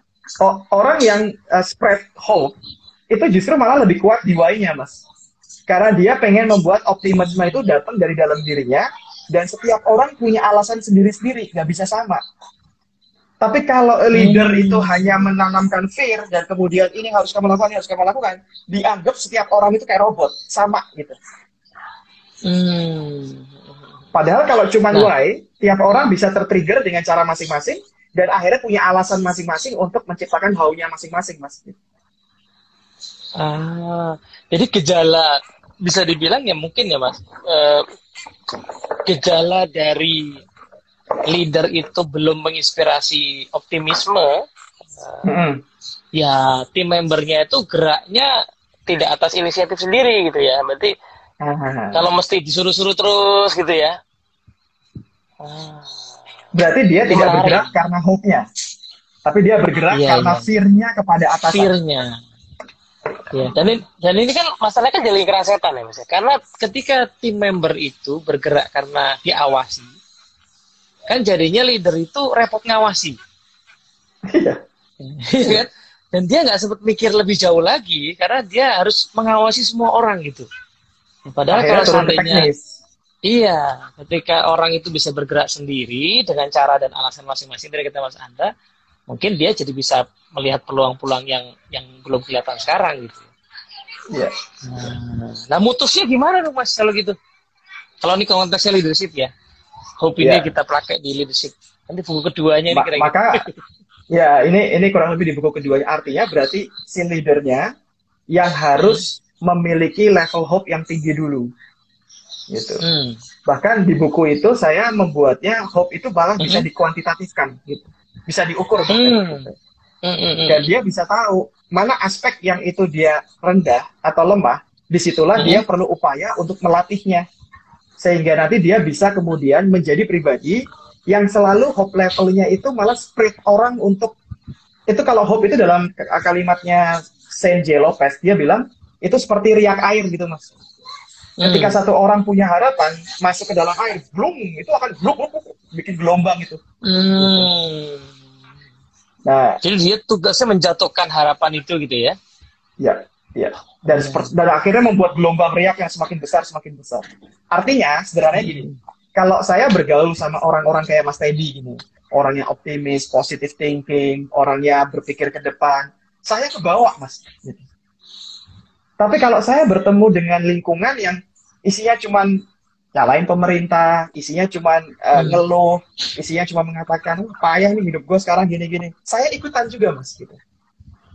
orang yang spread hope itu justru malah lebih kuat di why-nya, Mas. Karena dia pengen membuat optimisme itu datang dari dalam dirinya, dan setiap orang punya alasan sendiri-sendiri, nggak bisa sama. Tapi kalau leader itu Hmm. hanya menanamkan fear dan kemudian ini harus kamu lakukan, ini harus kamu lakukan, dianggap setiap orang itu kayak robot, sama gitu. Hmm. Padahal kalau cuma Nah, why, tiap orang bisa tertrigger dengan cara masing-masing dan akhirnya punya alasan masing-masing untuk menciptakan how-nya masing-masing, Mas. ah, jadi gejala bisa dibilang ya mungkin ya, Mas. Gejala dari leader itu belum menginspirasi optimisme, Mm-mm. ya tim membernya itu geraknya tidak atas inisiatif sendiri gitu ya. Berarti Ah. kalau mesti disuruh-suruh terus gitu ya. Ah, Berarti dia ini tidak menarik. bergerak karena hope-nya, tapi dia bergerak Iya, karena iya. fear-nya kepada atasan. Fear-nya. Ya, dan ini kan masalahnya kan jadi kerasetan ya, Mas. Karena ketika tim member itu bergerak karena diawasi, kan jadinya leader itu repot ngawasi. Iya, Iya iya. kan? Dan dia nggak sempat mikir lebih jauh lagi karena dia harus mengawasi semua orang gitu. Padahal Akhirnya kalau turun ke seandainya teknis. iya, ketika orang itu bisa bergerak sendiri dengan cara dan alasan masing-masing dari kita Mas Anda, mungkin dia jadi bisa melihat peluang-peluang yang belum kelihatan sekarang gitu. Iya. Nah, mutusnya gimana dong Mas kalau gitu? Kalau ini konteksnya leadership ya, hope ini Iya. kita pakai di leadership. Nanti buku keduanya ini kira-kira. Maka ya ini kurang lebih di buku keduanya. Artinya berarti si leadernya yang Hmm. harus memiliki level hope yang tinggi dulu, gitu. Hmm. Bahkan di buku itu saya membuatnya hope itu malah bisa Hmm. dikuantitatifkan, gitu. Bisa diukur bahkan, Hmm. gitu. Hmm. Dan Hmm. dia bisa tahu mana aspek yang itu dia rendah atau lemah. Disitulah Hmm. dia perlu upaya untuk melatihnya sehingga nanti dia bisa kemudian menjadi pribadi yang selalu hope levelnya itu malah spread orang untuk itu. Kalau hope itu dalam kalimatnya Saint J. Lopez, dia bilang itu seperti riak air gitu, Mas. Ketika Hmm. satu orang punya harapan masuk ke dalam air, blung, itu akan blung, blung, blung, bikin gelombang itu, gitu. Hmm. Nah, Jadi dia tugasnya menjatuhkan harapan itu gitu ya? ya, ya. Oh, Dan, ya. dan akhirnya membuat gelombang riak yang semakin besar, semakin besar. Artinya, sederhananya gini, Hmm. kalau saya bergaul sama orang-orang kayak Mas Teddy gini, orang yang optimis, positive thinking, orangnya berpikir ke depan, saya kebawa, Mas. Gitu. Tapi kalau saya bertemu dengan lingkungan yang isinya cuman nyalain pemerintah, isinya cuman Hmm. ngeluh, isinya cuma mengatakan, payah nih hidup gue sekarang gini-gini. Saya ikutan juga, Mas. Gitu.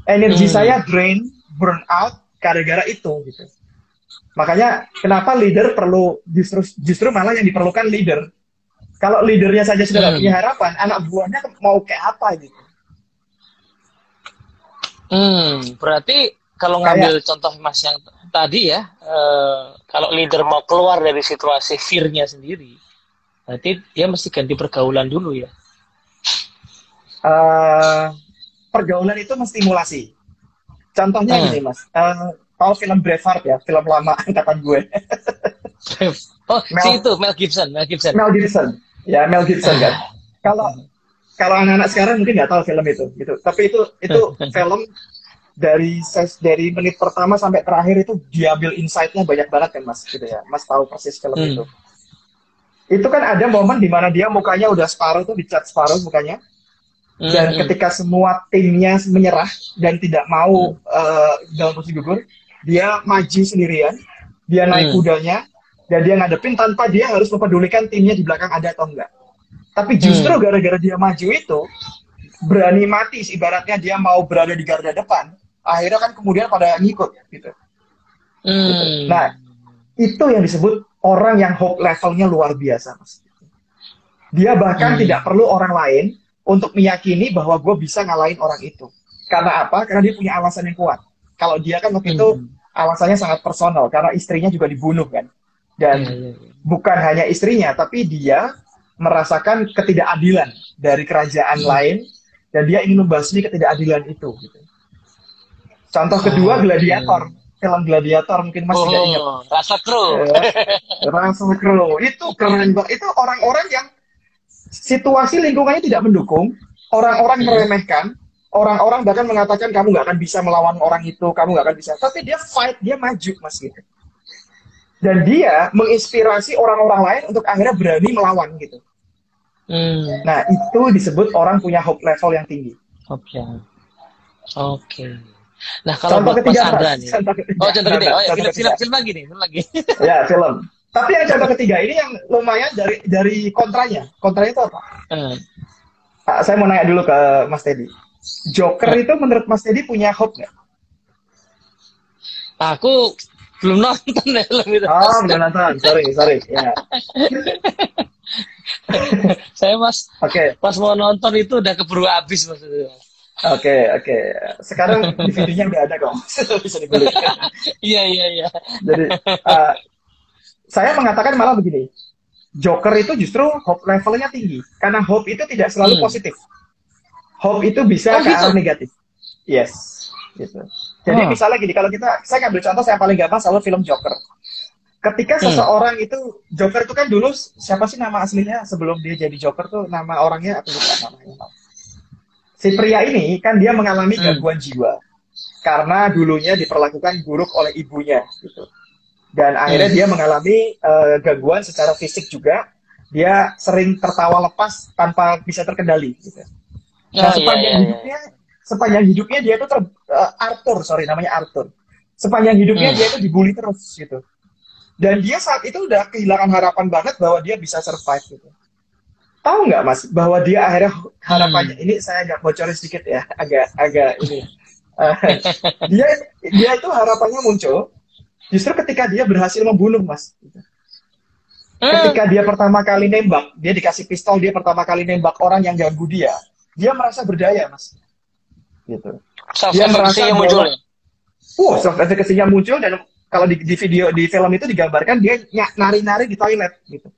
Energi Hmm. saya drain, burn out, gara-gara itu. Gitu. Makanya kenapa leader perlu, justru malah yang diperlukan leader. Kalau leadernya saja sudah nggak punya Hmm. harapan, anak buahnya mau kayak apa gitu. Berarti kalau Kayak, ngambil contoh Mas yang tadi ya, kalau leader mau keluar dari situasi fear-nya sendiri, berarti dia mesti ganti pergaulan dulu ya. uh, pergaulan itu menstimulasi. Contohnya Hmm. gini, Mas. Tahu film Braveheart ya, film lama angkatan gue. Oh, si Mel itu Mel Gibson, Mel Gibson. Mel Gibson, ya Mel Gibson kan. Ah. Kalau kalau anak-anak sekarang mungkin nggak tahu film itu, gitu. Tapi itu film dari menit pertama sampai terakhir itu diambil insight-nya banyak banget kan, Mas, gitu ya. Mas tahu persis film itu. Hmm. Itu kan ada momen di mana dia mukanya udah separuh tuh, dicat separuh mukanya. Dan Hmm. ketika semua timnya menyerah dan tidak mau Hmm. dalam posisi gugur, dia maju sendirian, dia naik Hmm. kudanya, dan dia ngadepin tanpa dia harus mempedulikan timnya di belakang ada atau enggak. Tapi justru Hmm. gara-gara dia maju itu, berani mati, ibaratnya dia mau berada di garda depan, akhirnya kan kemudian pada ngikut, gitu. Gitu. Hmm. Nah, itu yang disebut orang yang hope levelnya luar biasa, Mas. Dia bahkan Hmm. tidak perlu orang lain untuk meyakini bahwa gue bisa ngalahin orang itu. Karena apa? Karena dia punya alasan yang kuat. Kalau dia kan waktu itu Hmm. alasannya sangat personal, karena istrinya juga dibunuh kan. Ya, Dan ya, ya. bukan hanya istrinya, tapi dia merasakan ketidakadilan dari kerajaan Hmm. lain, dan dia ingin membasmi ketidakadilan itu. Gitu. Contoh kedua, Oke. Gladiator. film Gladiator, mungkin Mas tidak ingat. Oh, rasa kru. Russell Crowe itu keren banget. Itu orang-orang yang situasi lingkungannya tidak mendukung, orang-orang meremehkan, orang-orang bahkan mengatakan kamu nggak akan bisa melawan orang itu, kamu nggak akan bisa. Tapi dia fight, dia maju, Mas gitu. Dan dia menginspirasi orang-orang lain untuk akhirnya berani melawan gitu. Nah, itu disebut orang punya hope level yang tinggi. Oke. Oke. Nah, kalau Contoh buat ketiga, Mas Andra Mas. nih. Contoh Oh, contoh ketiga. Oh, ya, contoh ketiga. film lagi nih, film lagi. Ya, film. Tapi yang contoh ketiga ini yang lumayan dari kontranya. Kontranya itu apa? Eh, Saya mau nanya dulu ke Mas Teddy. Joker itu menurut Mas Teddy punya hope nggak? Aku belum nonton ya film itu. Oh, belum nonton. Sorry. Ya. Saya Mas, Oke, pas mau nonton itu udah keburu habis Mas. oke. Sekarang DVD-nya udah ada kok. Bisa dibeli. Iya. Jadi, saya mengatakan malah begini. Joker itu justru hope levelnya tinggi. Karena hope itu tidak selalu positif. Hope itu bisa Oh, ke arah gitu? negatif. Yes. Gitu. Jadi misalnya gini, kalau saya ngambil contoh saya paling gampang selalu film Joker. Ketika seseorang itu, Joker itu kan dulu, siapa sih nama aslinya sebelum dia jadi Joker tuh, nama orangnya, aku lupa namanya. Si pria ini kan dia mengalami gangguan jiwa. Karena dulunya diperlakukan buruk oleh ibunya. Gitu. Dan akhirnya dia mengalami gangguan secara fisik juga. Dia sering tertawa lepas tanpa bisa terkendali. Gitu. Nah, sepanjang hidupnya dia itu namanya Arthur. Sepanjang hidupnya dia itu dibully terus gitu. Dan dia saat itu udah kehilangan harapan banget bahwa dia bisa survive gitu. Tahu nggak Mas bahwa dia akhirnya harapannya ini saya agak bocorin sedikit ya, agak ini. Dia itu harapannya muncul justru ketika dia berhasil membunuh Mas. Ketika dia pertama kali nembak, dia dikasih pistol, dia pertama kali nembak orang yang ganggu dia merasa berdaya Mas. Gitu. Dia merasa muncul. Self-efficacy-nya muncul dan kalau di film itu digambarkan dia nari-nari di toilet gitu.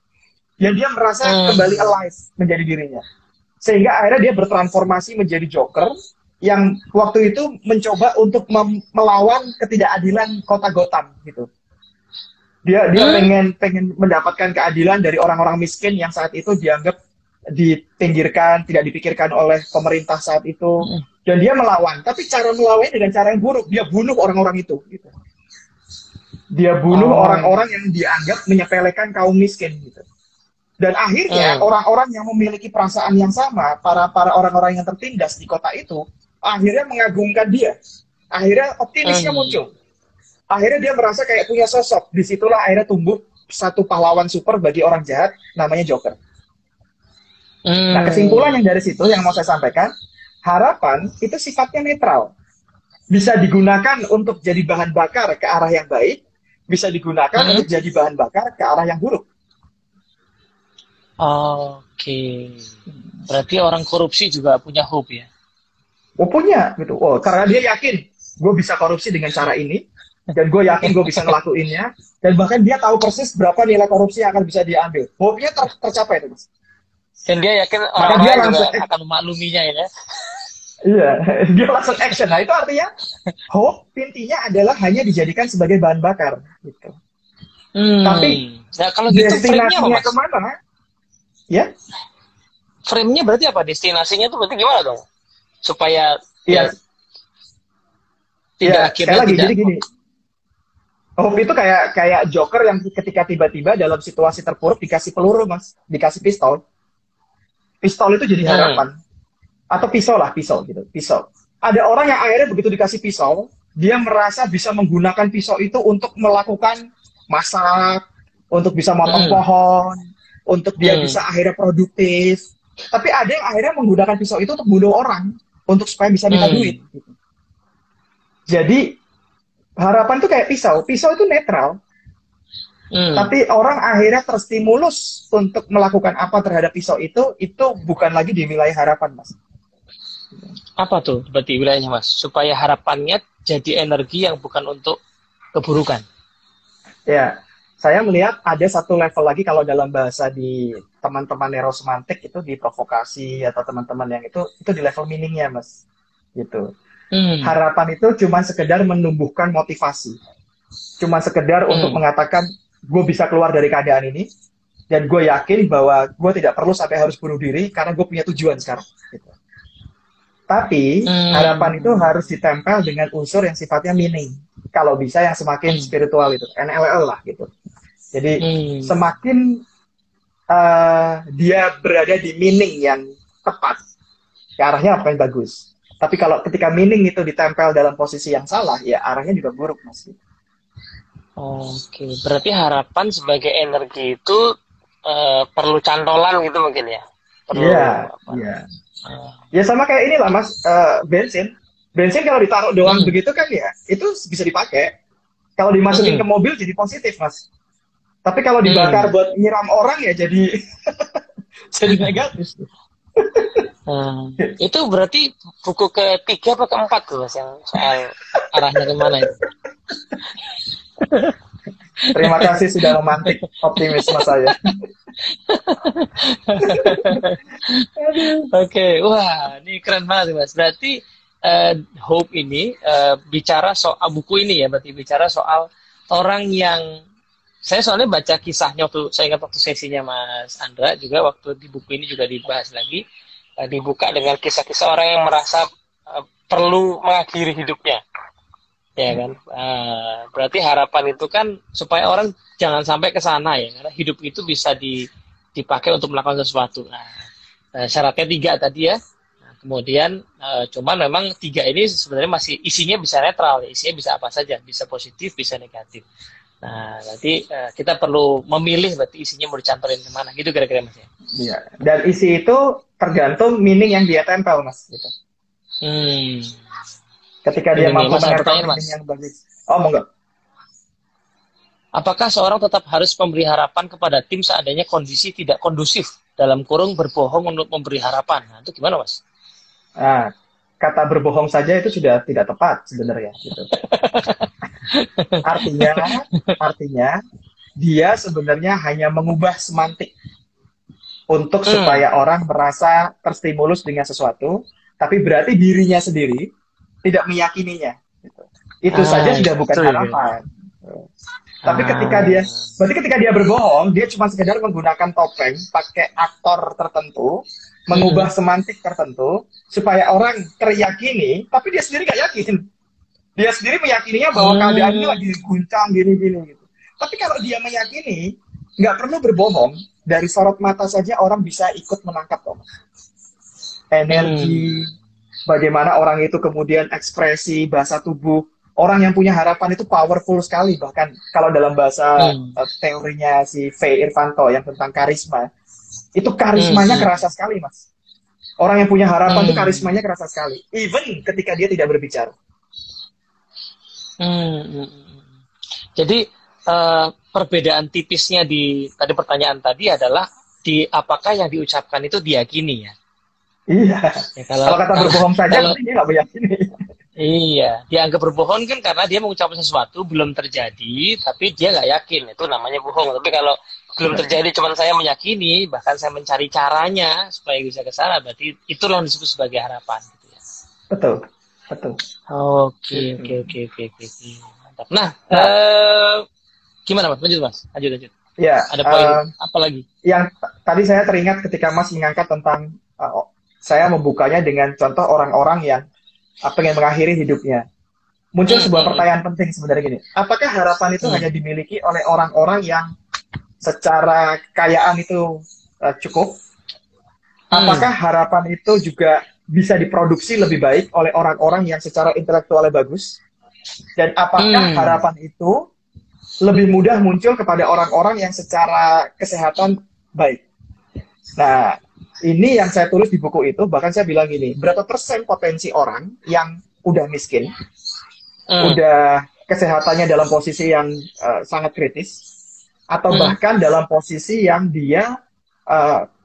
Dan dia merasa kembali alive menjadi dirinya. Sehingga akhirnya dia bertransformasi menjadi Joker yang waktu itu mencoba untuk melawan ketidakadilan kota Gotham gitu. Dia pengen mendapatkan keadilan dari orang-orang miskin yang saat itu dianggap dipinggirkan, tidak dipikirkan oleh pemerintah saat itu. Dan dia melawan, tapi cara melawannya dengan cara yang buruk. Dia bunuh orang-orang itu gitu. Dia bunuh orang-orang yang dianggap menyepelekan kaum miskin gitu. Dan akhirnya orang-orang yang memiliki perasaan yang sama, para orang-orang yang tertindas di kota itu, akhirnya mengagungkan dia. Akhirnya optimisnya muncul. Akhirnya dia merasa kayak punya sosok. Disitulah akhirnya tumbuh satu pahlawan super bagi orang jahat, namanya Joker. Nah, kesimpulan yang dari situ yang mau saya sampaikan, harapan itu sifatnya netral. Bisa digunakan untuk jadi bahan bakar ke arah yang baik, bisa digunakan untuk jadi bahan bakar ke arah yang buruk. Oke. Berarti orang korupsi juga punya hope ya? Oh, punya gitu. Oh, karena dia yakin gue bisa korupsi dengan cara ini, dan gue yakin gue bisa ngelakuinnya, dan bahkan dia tahu persis berapa nilai korupsi yang akan bisa diambil. Hope-nya tercapai itu, Mas. Dan dia yakin orang lain juga akan memakluminya ya? Iya, dia langsung action. Nah, itu artinya hope intinya adalah hanya dijadikan sebagai bahan bakar gitu. Tapi nah, kalau gitu destinasinya kemana? Ya? Frame-nya berarti apa? Destinasinya tuh berarti gimana dong? Supaya tidak akhirnya lagi, jadi gini. Hope itu kayak Joker yang ketika tiba-tiba dalam situasi terpuruk dikasih peluru, Mas, dikasih pistol. Pistol itu jadi harapan. Atau pisau gitu, pisau. Ada orang yang akhirnya begitu dikasih pisau, dia merasa bisa menggunakan pisau itu untuk melakukan masak, untuk bisa motong pohon, untuk dia bisa akhirnya produktif. Tapi ada yang akhirnya menggunakan pisau itu untuk bunuh orang, untuk supaya bisa minta duit. Gitu. Jadi harapan itu kayak pisau itu netral. Tapi orang akhirnya terstimulus untuk melakukan apa terhadap pisau itu bukan lagi di wilayah harapan, Mas. Apa tuh berarti wilayahnya, Mas? Supaya harapannya jadi energi yang bukan untuk keburukan. Ya, saya melihat ada satu level lagi kalau dalam bahasa di teman-teman neurosemantik itu di provokasi atau teman-teman yang itu di level meaningnya, Mas. Gitu. Hmm. Harapan itu cuma sekedar menumbuhkan motivasi. Cuma sekedar untuk Hmm. mengatakan, gue bisa keluar dari keadaan ini, dan gue yakin bahwa gue tidak perlu sampai harus bunuh diri, karena gue punya tujuan sekarang. Gitu. Tapi, harapan itu Hmm. harus ditempel dengan unsur yang sifatnya meaning. Kalau bisa yang semakin Hmm. spiritual itu, NLL lah gitu. Jadi, Hmm. semakin dia berada di meaning yang tepat, ya arahnya akan bagus. Tapi kalau ketika meaning itu ditempel dalam posisi yang salah, ya arahnya juga buruk, Mas. Oke, berarti harapan sebagai energi itu perlu cantolan gitu mungkin ya? Perlu Iya, apa? iya. Ya sama kayak inilah, Mas, bensin. Bensin kalau ditaruh doang Hmm. begitu kan ya, itu bisa dipakai. Kalau dimasukin ke Hmm. mobil jadi positif, Mas. Tapi kalau dibakar Hmm. buat nyiram orang ya jadi jadi negatif. Itu berarti buku ketiga atau keempat tuh mas yang soal arahnya kemana itu? Terima kasih sudah memantik optimisme saya. Aduh. Oke, wah ini keren banget mas. Berarti Hope ini bicara soal buku ini ya, berarti bicara soal orang yang saya soalnya baca kisahnya waktu saya ingat waktu sesinya Mas Andra juga waktu di buku ini juga dibahas lagi dibuka dengan kisah-kisah orang yang merasa perlu mengakhiri hidupnya ya kan. Berarti harapan itu kan supaya orang jangan sampai ke sana ya, karena hidup itu bisa dipakai untuk melakukan sesuatu. Nah, syaratnya tiga tadi ya. Nah, kemudian cuman memang tiga ini sebenarnya masih isinya bisa netral, isinya bisa apa saja, bisa positif, bisa negatif. Nah, nanti kita perlu memilih berarti isinya mau dicantorin kemana, gitu kira-kira mas ya. Iya. Dan isi itu tergantung meaning yang dia tempel, Mas. Gitu. Hmm, Ketika dia ini nih mampu mas ada menempel pertanyaan meaning mas. yang bagus. Oh, mau nggak? Apakah seorang tetap harus memberi harapan kepada tim seandainya kondisi tidak kondusif dalam kurung berbohong untuk memberi harapan? Nah, itu gimana mas? Nah, kata berbohong saja itu sudah tidak tepat sebenarnya. Gitu. Artinya, artinya dia sebenarnya hanya mengubah semantik untuk Hmm. supaya orang merasa terstimulus dengan sesuatu, tapi berarti dirinya sendiri tidak meyakininya. Gitu. Itu saja Ah sudah bukan itu ya. harapan. Tapi Ah. berarti ketika dia berbohong, dia cuma sekedar menggunakan topeng, pakai aktor tertentu, mengubah Hmm. semantik tertentu, supaya orang teryakini, tapi dia sendiri nggak yakin. Dia sendiri meyakininya bahwa keadaan ini Hmm. lagi guncang gini-gini gitu. Tapi kalau dia meyakini, nggak perlu berbohong, dari sorot mata saja orang bisa ikut menangkap Thomas. Hmm. Energi, bagaimana orang itu kemudian ekspresi, bahasa tubuh. Orang yang punya harapan itu powerful sekali. Bahkan kalau dalam bahasa Hmm. teorinya si Faye Irvanto yang tentang karisma, itu Hmm. karismanya Hmm. kerasa sekali, Mas. Orang yang punya harapan itu Hmm. karismanya kerasa sekali. Even ketika dia tidak berbicara. Hmm. Hmm. Jadi perbedaan tipisnya di tadi pertanyaan tadi adalah di apakah yang diucapkan itu diyakini ya. Iya. Ya kalau Kalau kata kalau berbohong saja, kalau berarti dia nggak meyakini. iya dianggap berbohong kan karena dia mengucapkan sesuatu belum terjadi tapi dia nggak yakin itu namanya bohong. Tapi kalau belum Benar. terjadi cuman saya meyakini bahkan saya mencari caranya supaya bisa ke sana berarti itulah yang disebut sebagai harapan gitu ya. Betul. Betul. Oke Gitu. oke oke oke oke. Mantap. Nah Nah, gimana mas? Lanjut mas. Lanjut lanjut. ya, Ada poin apa lagi? yang tadi saya teringat ketika Mas mengangkat tentang saya membukanya dengan contoh orang-orang yang pengen mengakhiri hidupnya. Muncul Hmm, sebuah hmm, hmm. pertanyaan penting sebenarnya gini. Apakah harapan itu Hmm. hanya dimiliki oleh orang-orang yang secara kekayaan itu cukup? Hmm. Apakah harapan itu juga bisa diproduksi lebih baik oleh orang-orang yang secara intelektualnya bagus? Dan apakah Hmm. harapan itu lebih mudah muncul kepada orang-orang yang secara kesehatan baik? Nah, ini yang saya tulis di buku itu, bahkan saya bilang gini, berapa persen potensi orang yang udah miskin, Hmm. udah kesehatannya dalam posisi yang sangat kritis, atau Hmm. bahkan dalam posisi yang dia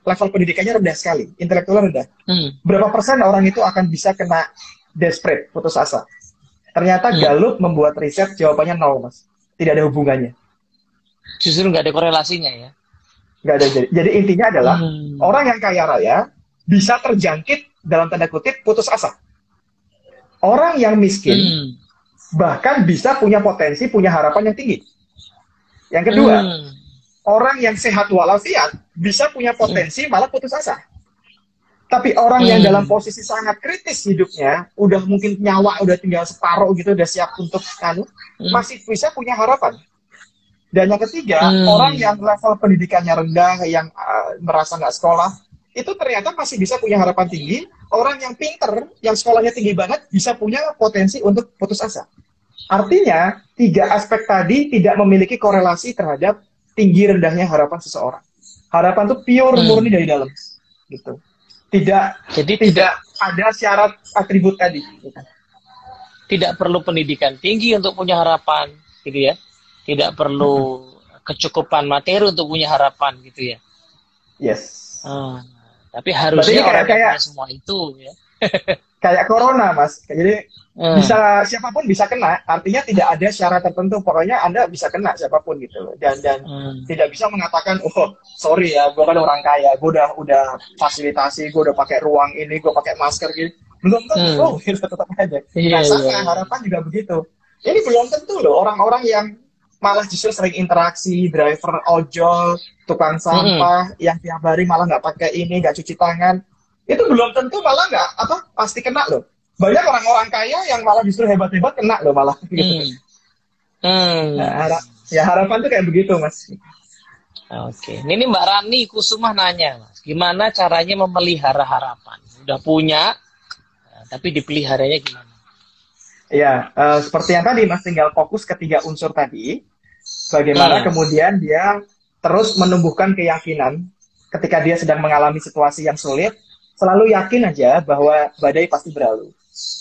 level pendidikannya rendah sekali, intelektualnya rendah. Hmm. Berapa persen orang itu akan bisa kena desperate, putus asa? Ternyata Hmm. Gallup membuat riset jawabannya nol, Mas. Tidak ada hubungannya. Justru nggak ada korelasinya ya. Nggak ada. Jadi intinya adalah Hmm. orang yang kaya raya bisa terjangkit dalam tanda kutip putus asa. Orang yang miskin Hmm. bahkan bisa punya potensi, punya harapan yang tinggi. Yang kedua, Hmm. orang yang sehat walafiat bisa punya Hmm. potensi malah putus asa. Tapi orang yang dalam Hmm. posisi sangat kritis hidupnya, udah mungkin nyawa udah tinggal separuh gitu, udah siap untuk Hmm. masih bisa punya harapan. Dan yang ketiga, orang Hmm. yang level pendidikannya rendah, yang merasa nggak sekolah, itu ternyata masih bisa punya harapan tinggi. Orang yang pinter, yang sekolahnya tinggi banget, bisa punya potensi untuk putus asa. Artinya, tiga aspek tadi tidak memiliki korelasi terhadap tinggi rendahnya harapan seseorang. Harapan itu pure murni Hmm. dari dalam, gitu. Tidak Jadi tidak tidak ada syarat atribut tadi. Gitu. tidak perlu pendidikan tinggi untuk punya harapan, gitu ya. Tidak perlu kecukupan materi untuk punya harapan, gitu ya. Yes. Ah, tapi Berarti ini harusnya kayak orang yang kayak punya semua itu, ya. kayak corona, Mas. Jadi Hmm. bisa siapapun bisa kena. Artinya tidak ada syarat tertentu. Pokoknya Anda bisa kena siapapun gitu. Dan Hmm. tidak bisa mengatakan, oh sorry ya, gue kan orang kaya, gue udah fasilitasi, gue udah pakai ruang ini, gue pakai masker gitu. Belum Hmm. tentu, gitu, tetap aja. Iya, Nah iya, sama iya. harapan juga begitu. Ini belum tentu loh orang-orang yang malah justru sering interaksi, driver ojol, tukang Hmm. sampah, yang tiap hari malah nggak pakai ini, nggak cuci tangan, itu belum tentu malah nggak apa pasti kena loh. Banyak orang-orang kaya yang malah justru hebat-hebat kena loh malah gitu. Hmm. Hmm. Nah, ya harapan tuh kayak begitu, Mas. Oke, ini Mbak Rani Kusumah nanya, Mas, gimana caranya memelihara harapan? Udah punya, tapi dipeliharanya gimana? Ya, seperti yang tadi Mas, tinggal fokus ketiga unsur tadi. Bagaimana Hmm. kemudian dia terus menumbuhkan keyakinan ketika dia sedang mengalami situasi yang sulit, selalu yakin aja bahwa badai pasti berlalu.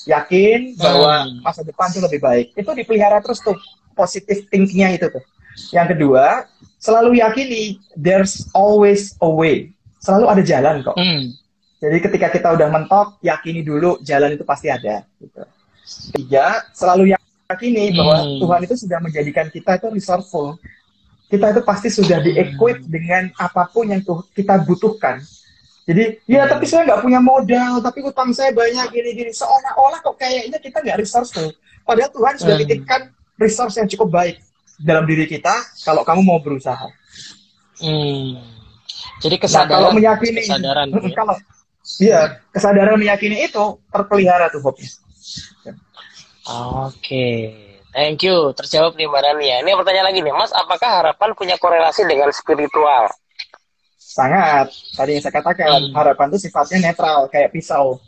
Yakin bahwa Hmm. masa depan itu lebih baik. Itu dipelihara terus tuh, positive thinkingnya itu tuh. Yang kedua, selalu yakini there's always a way. Selalu ada jalan kok. Hmm. Jadi ketika kita udah mentok, yakini dulu jalan itu pasti ada. Gitu. Tiga, selalu yakini bahwa Hmm. Tuhan itu sudah menjadikan kita itu resourceful. Kita itu pasti sudah di-equip Hmm. dengan apapun yang kita butuhkan. Jadi, ya tapi Hmm. saya nggak punya modal, tapi utang saya banyak, gini-gini. Seolah-olah kok kayaknya kita nggak resourceful. Padahal Tuhan sudah Hmm. titipkan resource yang cukup baik dalam diri kita kalau kamu mau berusaha. Hmm. Jadi Nah, kalau kesadaran, Mas, meyakini, kesadaran gitu ya. kalau ya kesadaran meyakini itu terpelihara tuh hope. Oke, thank you. Terjawab nih Mbak Rani ya. Ini pertanyaan lagi nih, Mas, apakah harapan punya korelasi dengan spiritual? Sangat. Tadi yang saya katakan, Hmm. harapan itu sifatnya netral, kayak pisau.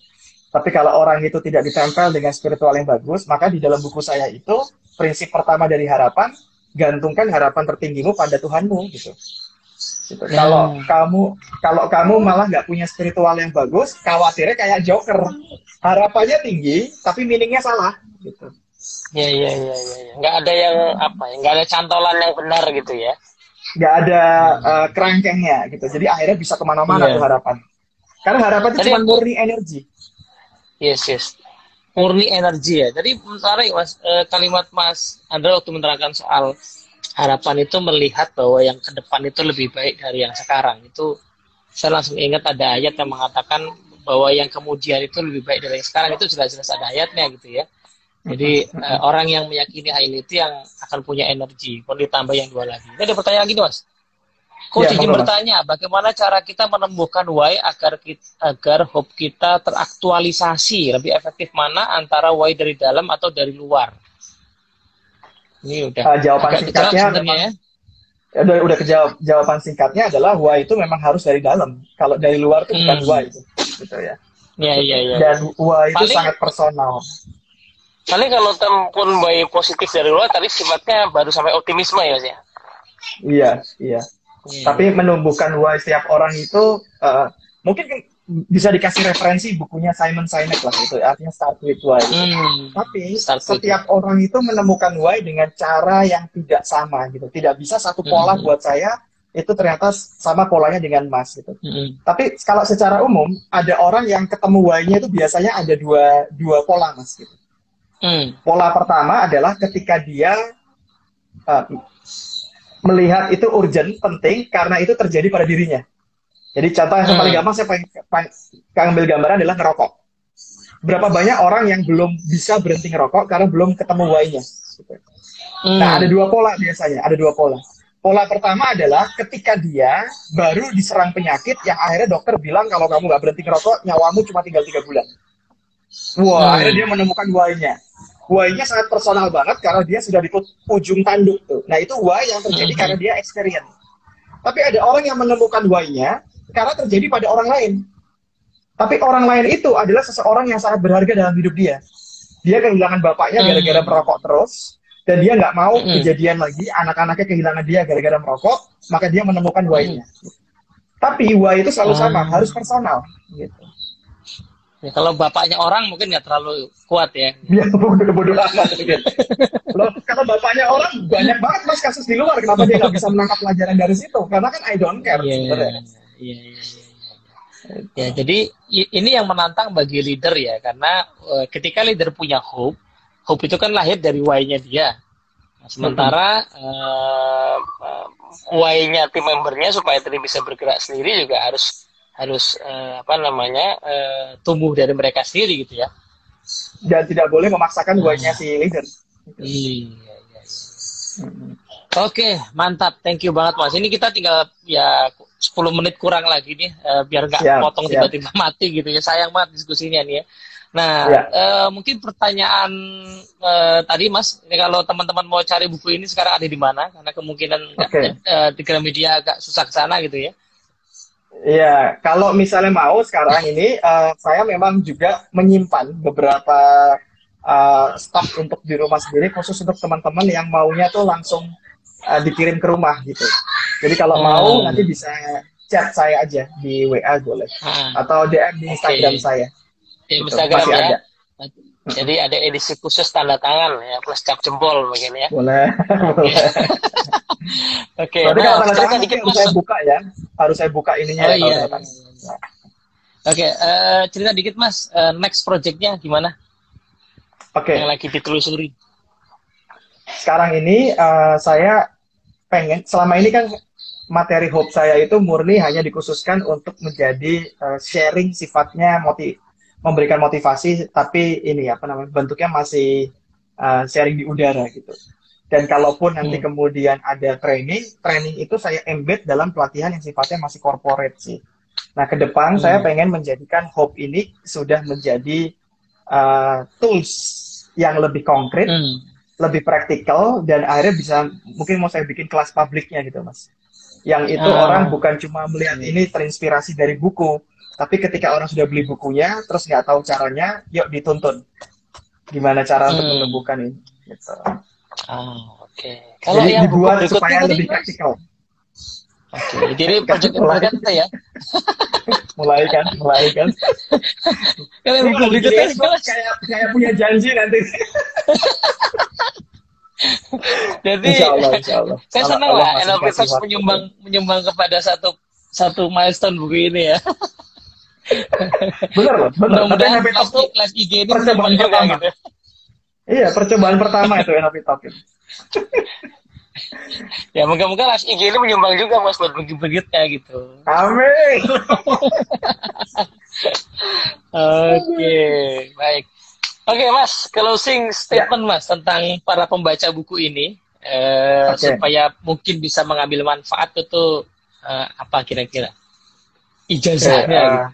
Tapi kalau orang itu tidak ditempel dengan spiritual yang bagus, maka di dalam buku saya itu, prinsip pertama dari harapan, gantungkan harapan tertinggimu pada Tuhanmu, gitu. Gitu. Nah, Kalau kamu malah nggak punya spiritual yang bagus, khawatirnya kayak Joker. Harapannya tinggi, tapi meaningnya salah, gitu. ya, ya, ya, ya, ya. Nggak ada yang apa ya, nggak ada cantolan yang benar gitu ya. Nggak ada Hmm. kerangkengnya, gitu. Jadi akhirnya bisa kemana-mana tuh Iya. harapan. Karena harapan itu Tadi cuma aku, murni energi. yes, yes. Murni energi ya. Jadi menarik Mas, kalimat Mas Andra waktu menerangkan soal harapan itu melihat bahwa yang ke depan itu lebih baik dari yang sekarang. Itu saya langsung ingat ada ayat yang mengatakan bahwa yang kemudian itu lebih baik dari yang sekarang, itu jelas-jelas ada ayatnya gitu ya. Jadi orang yang meyakini hal ini itu yang akan punya energi. Kalau ditambah yang dua lagi. Ini ada pertanyaan lagi nih, Mas. Ya, Coach izin monggo Mas. bertanya, bagaimana cara kita menumbuhkan why agar hope kita teraktualisasi? Lebih efektif mana antara why dari dalam atau dari luar? Ini udah Jawaban agak kejawab singkatnya sebenarnya memang ya. udah kejawab. Jawaban singkatnya adalah why itu memang harus dari dalam. Kalau dari luar itu bukan why Hmm. itu, gitu ya. Ya, ya, ya, ya. Dan why itu Paling sangat personal. paling kalau tempun why positif dari luar tadi sifatnya baru sampai optimisme ya, Mas ya. Iya, iya. Tapi menumbuhkan why setiap orang itu mungkin bisa dikasih referensi bukunya Simon Sinek lah itu, artinya start with why. Tapi Start with setiap orang itu menemukan why dengan cara yang tidak sama gitu. Tidak bisa satu pola buat saya itu ternyata sama polanya dengan Mas gitu. Tapi kalau secara umum ada orang yang ketemu why-nya itu biasanya ada dua pola Mas gitu. Pola pertama adalah ketika dia melihat itu urgent, penting karena itu terjadi pada dirinya. Jadi contoh yang paling gampang saya pengen ambil gambaran adalah ngerokok. berapa banyak orang yang belum bisa berhenti ngerokok karena belum ketemu why-nya. Gitu. Nah, ada dua pola biasanya, ada dua pola. Pola pertama adalah ketika dia baru diserang penyakit yang akhirnya dokter bilang kalau kamu nggak berhenti ngerokok, nyawamu cuma tinggal 3 bulan. Wah, akhirnya dia menemukan why-nya. Why-nya sangat personal banget karena dia sudah di ujung tanduk tuh. Nah, itu why yang terjadi karena dia experience. Tapi ada orang yang menemukan why-nya karena terjadi pada orang lain. Tapi orang lain itu adalah seseorang yang sangat berharga dalam hidup dia. Dia kehilangan bapaknya gara-gara merokok terus, dan dia nggak mau kejadian lagi, anak-anaknya kehilangan dia gara-gara merokok, maka dia menemukan why-nya. Tapi why itu selalu sama, harus personal. Gitu. Ya, kalau bapaknya orang mungkin nggak terlalu kuat ya. Dia bodoh amat. Gitu. Loh, kalau bapaknya orang, banyak banget mas kasus di luar, kenapa dia nggak bisa menangkap pelajaran dari situ? Karena kan I don't care sebenarnya. Iya. Ya, jadi ini yang menantang bagi leader ya, karena ketika leader punya hope itu kan lahir dari why-nya dia. Nah, sementara why-nya tim membernya supaya tim bisa bergerak sendiri juga harus tumbuh dari mereka sendiri gitu ya. Dan tidak boleh memaksakan why-nya si leader. Iya. Oke, mantap. Thank you banget Mas. Ini kita tinggal ya 10 menit kurang lagi nih, biar nggak potong tiba-tiba mati gitu ya. Sayang banget diskusinya nih ya. Nah, mungkin pertanyaan tadi Mas, ini kalau teman-teman mau cari buku ini sekarang ada di mana? Karena kemungkinan di Gramedia agak susah ke sana gitu ya. Iya, kalau misalnya mau sekarang ini, saya memang juga menyimpan beberapa stok untuk di rumah sendiri, khusus untuk teman-teman yang maunya tuh langsung dikirim ke rumah gitu. Jadi kalau mau nanti bisa chat saya aja di WA boleh, atau DM di Instagram saya. Di Instagram gitu. Ya. Ada. Jadi ada edisi khusus tanda tangan ya, plus cap jempol begini ya. Boleh. Oke. Tapi kalau tanda tangan dikit harus saya buka ya, harus saya buka ininya. Oh, iya. Oke, cerita dikit Mas, next projectnya gimana? Yang lagi ditelusuri. Sekarang ini saya pengen, selama ini kan materi hope saya itu murni hanya dikhususkan untuk menjadi sharing, sifatnya memberikan motivasi, tapi ini bentuknya masih sharing di udara gitu. Dan kalaupun nanti kemudian ada training itu saya embed dalam pelatihan yang sifatnya masih corporate sih. Nah, ke depan saya pengen menjadikan hope ini sudah menjadi tools yang lebih konkret, lebih praktikal, dan akhirnya bisa, mungkin mau saya bikin kelas publiknya gitu Mas. Yang itu orang bukan cuma melihat ini terinspirasi dari buku, tapi ketika orang sudah beli bukunya, terus nggak tahu caranya, yuk dituntun. Gimana cara untuk menemukan ini. Gitu. Kalau jadi yang dibuat supaya lebih praktikal. Jadi project kita ya. mulai kan. Kalau buku berikutnya kayak punya janji nanti. Jadi insya Allah. Saya senang lah NLP Talks menyumbang kepada satu milestone buku ini ya. Benar. Mudah-mudahan kelas IG ini percobaan pertama. Gitu. Iya, percobaan pertama itu NLP Talks. Ya moga-moga kelas IG ini menyumbang juga Mas buat begitu-begitnya gitu. Amin. Oke, baik. Oke Mas, closing statement Mas tentang para pembaca buku ini supaya mungkin bisa mengambil manfaat itu apa kira-kira ijazahnya?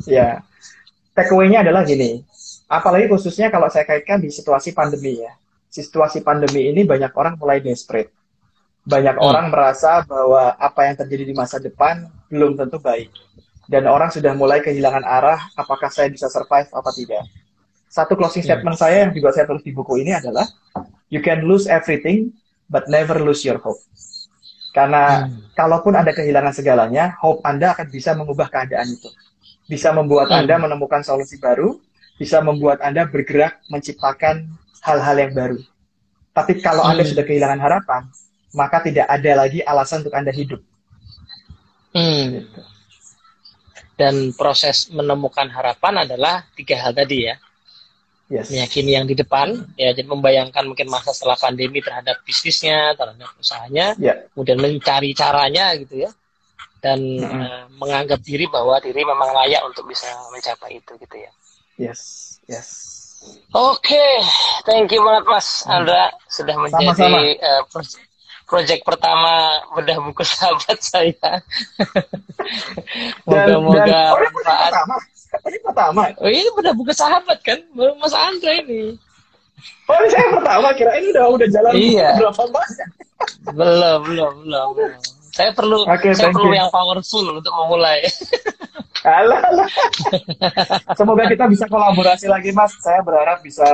Ya, take away-nya adalah gini. Apalagi khususnya kalau saya kaitkan di situasi pandemi ya. Situasi pandemi ini banyak orang mulai desperate. Banyak orang merasa bahwa apa yang terjadi di masa depan belum tentu baik. Dan orang sudah mulai kehilangan arah, apakah saya bisa survive apa tidak. Satu closing statement saya yang juga saya tulis di buku ini adalah, you can lose everything, but never lose your hope. Karena kalaupun Anda kehilangan segalanya, hope Anda akan bisa mengubah keadaan itu. Bisa membuat Anda menemukan solusi baru, bisa membuat Anda bergerak menciptakan hal-hal yang baru. Tapi kalau Anda sudah kehilangan harapan, maka tidak ada lagi alasan untuk Anda hidup. Gitu. Dan proses menemukan harapan adalah 3 hal tadi ya. Meyakini yang di depan, ya, jadi membayangkan mungkin masa setelah pandemi terhadap bisnisnya, terhadap usahanya, kemudian mencari caranya gitu ya, dan menganggap diri bahwa diri memang layak untuk bisa mencapai itu gitu ya. Yes, yes. Oke, thank you banget Mas Hmm. Andra sudah Sama-sama. menjadi project pertama bedah buku sahabat saya. Dan Moga-moga oh ini proyek manfaat. pertama. Proyek pertama. Oh ini bedah buku sahabat kan, baru Mas Andra ini. Oh ini saya pertama, kira ini udah jalan Iya, berapa banyak. belum. Saya perlu Oke, saya thank perlu you. yang powerful untuk memulai. Alah, alah. Semoga kita bisa kolaborasi lagi, Mas. Saya berharap bisa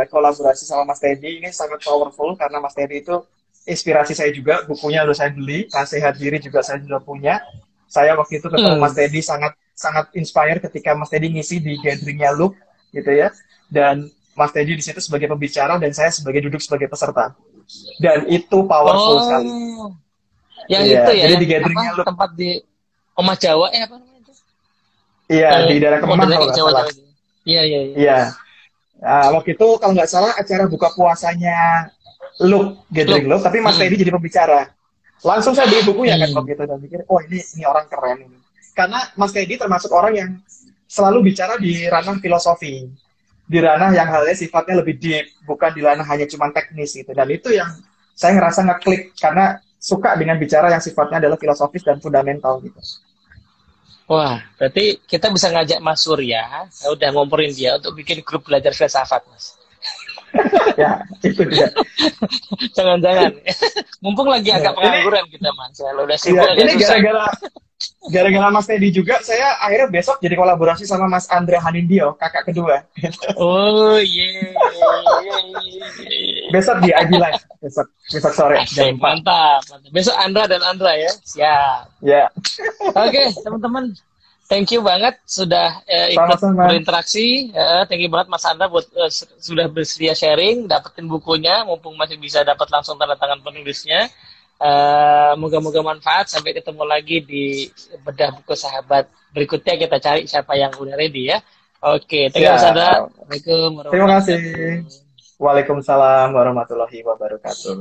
kolaborasi sama Mas Teddy. Ini sangat powerful karena Mas Teddy itu inspirasi saya juga. Bukunya udah saya beli, Nasihat Diri juga saya sudah punya. Saya waktu itu ketemu Mas Hmm. Teddy sangat sangat inspire ketika Mas Teddy ngisi di gatheringnya Loop, gitu ya. Dan Mas Teddy di situ sebagai pembicara dan saya sebagai duduk sebagai peserta. Dan itu powerful sekali. Oh, yang Iya, itu ya, jadi yang di apa gatheringnya Loop, tempat di Omah Jawa apa namanya itu? iya Yang di daerah Kemang modelnya kalau kayak nggak salah. Jawa-Jawa itu. Iya. Iya. Nah, waktu itu kalau nggak salah acara buka puasanya Loop, Look. Gathering Loop, tapi Mas Hmm. Teddy jadi pembicara. Langsung saya beli bukunya kan Hmm. waktu itu dan pikir, oh ini orang keren ini. Karena Mas Teddy termasuk orang yang selalu bicara di ranah filosofi, di ranah yang halnya sifatnya lebih deep, bukan di ranah hanya cuma teknis gitu. Dan itu yang saya ngerasa ngeklik karena suka dengan bicara yang sifatnya adalah filosofis dan fundamental gitu. Wah, berarti kita bisa ngajak Mas Surya, saya udah ngomporin dia untuk bikin grup belajar filsafat, Mas. Ya, itu dia. Jangan-jangan. Mumpung lagi Ya, agak ini pengangguran kita, Mas. Kalau udah ya, sibuk agak ini susah. gara-gara Mas Teddy juga, saya akhirnya besok jadi kolaborasi sama Mas Andre Hanindio, kakak kedua. Oh, yeah. Besok di IG Live, besok besok sore jam Asik, 4. mantap. Besok Andra dan Andra ya. Siap. Ya, Oke, teman-teman. Thank you banget sudah ikut sama-sama. berinteraksi. Thank you banget Mas Andra buat sudah bersedia sharing, dapetin bukunya, mumpung masih bisa dapat langsung tanda tangan penulisnya. Moga-moga manfaat. Sampai ketemu lagi di bedah buku sahabat berikutnya. Kita cari siapa yang udah ready ya. Oke, thank you Mas Andra. Siap. Assalamualaikum Terima warahmatullahi kasih. wabarakatuh. Waalaikumsalam warahmatullahi wabarakatuh.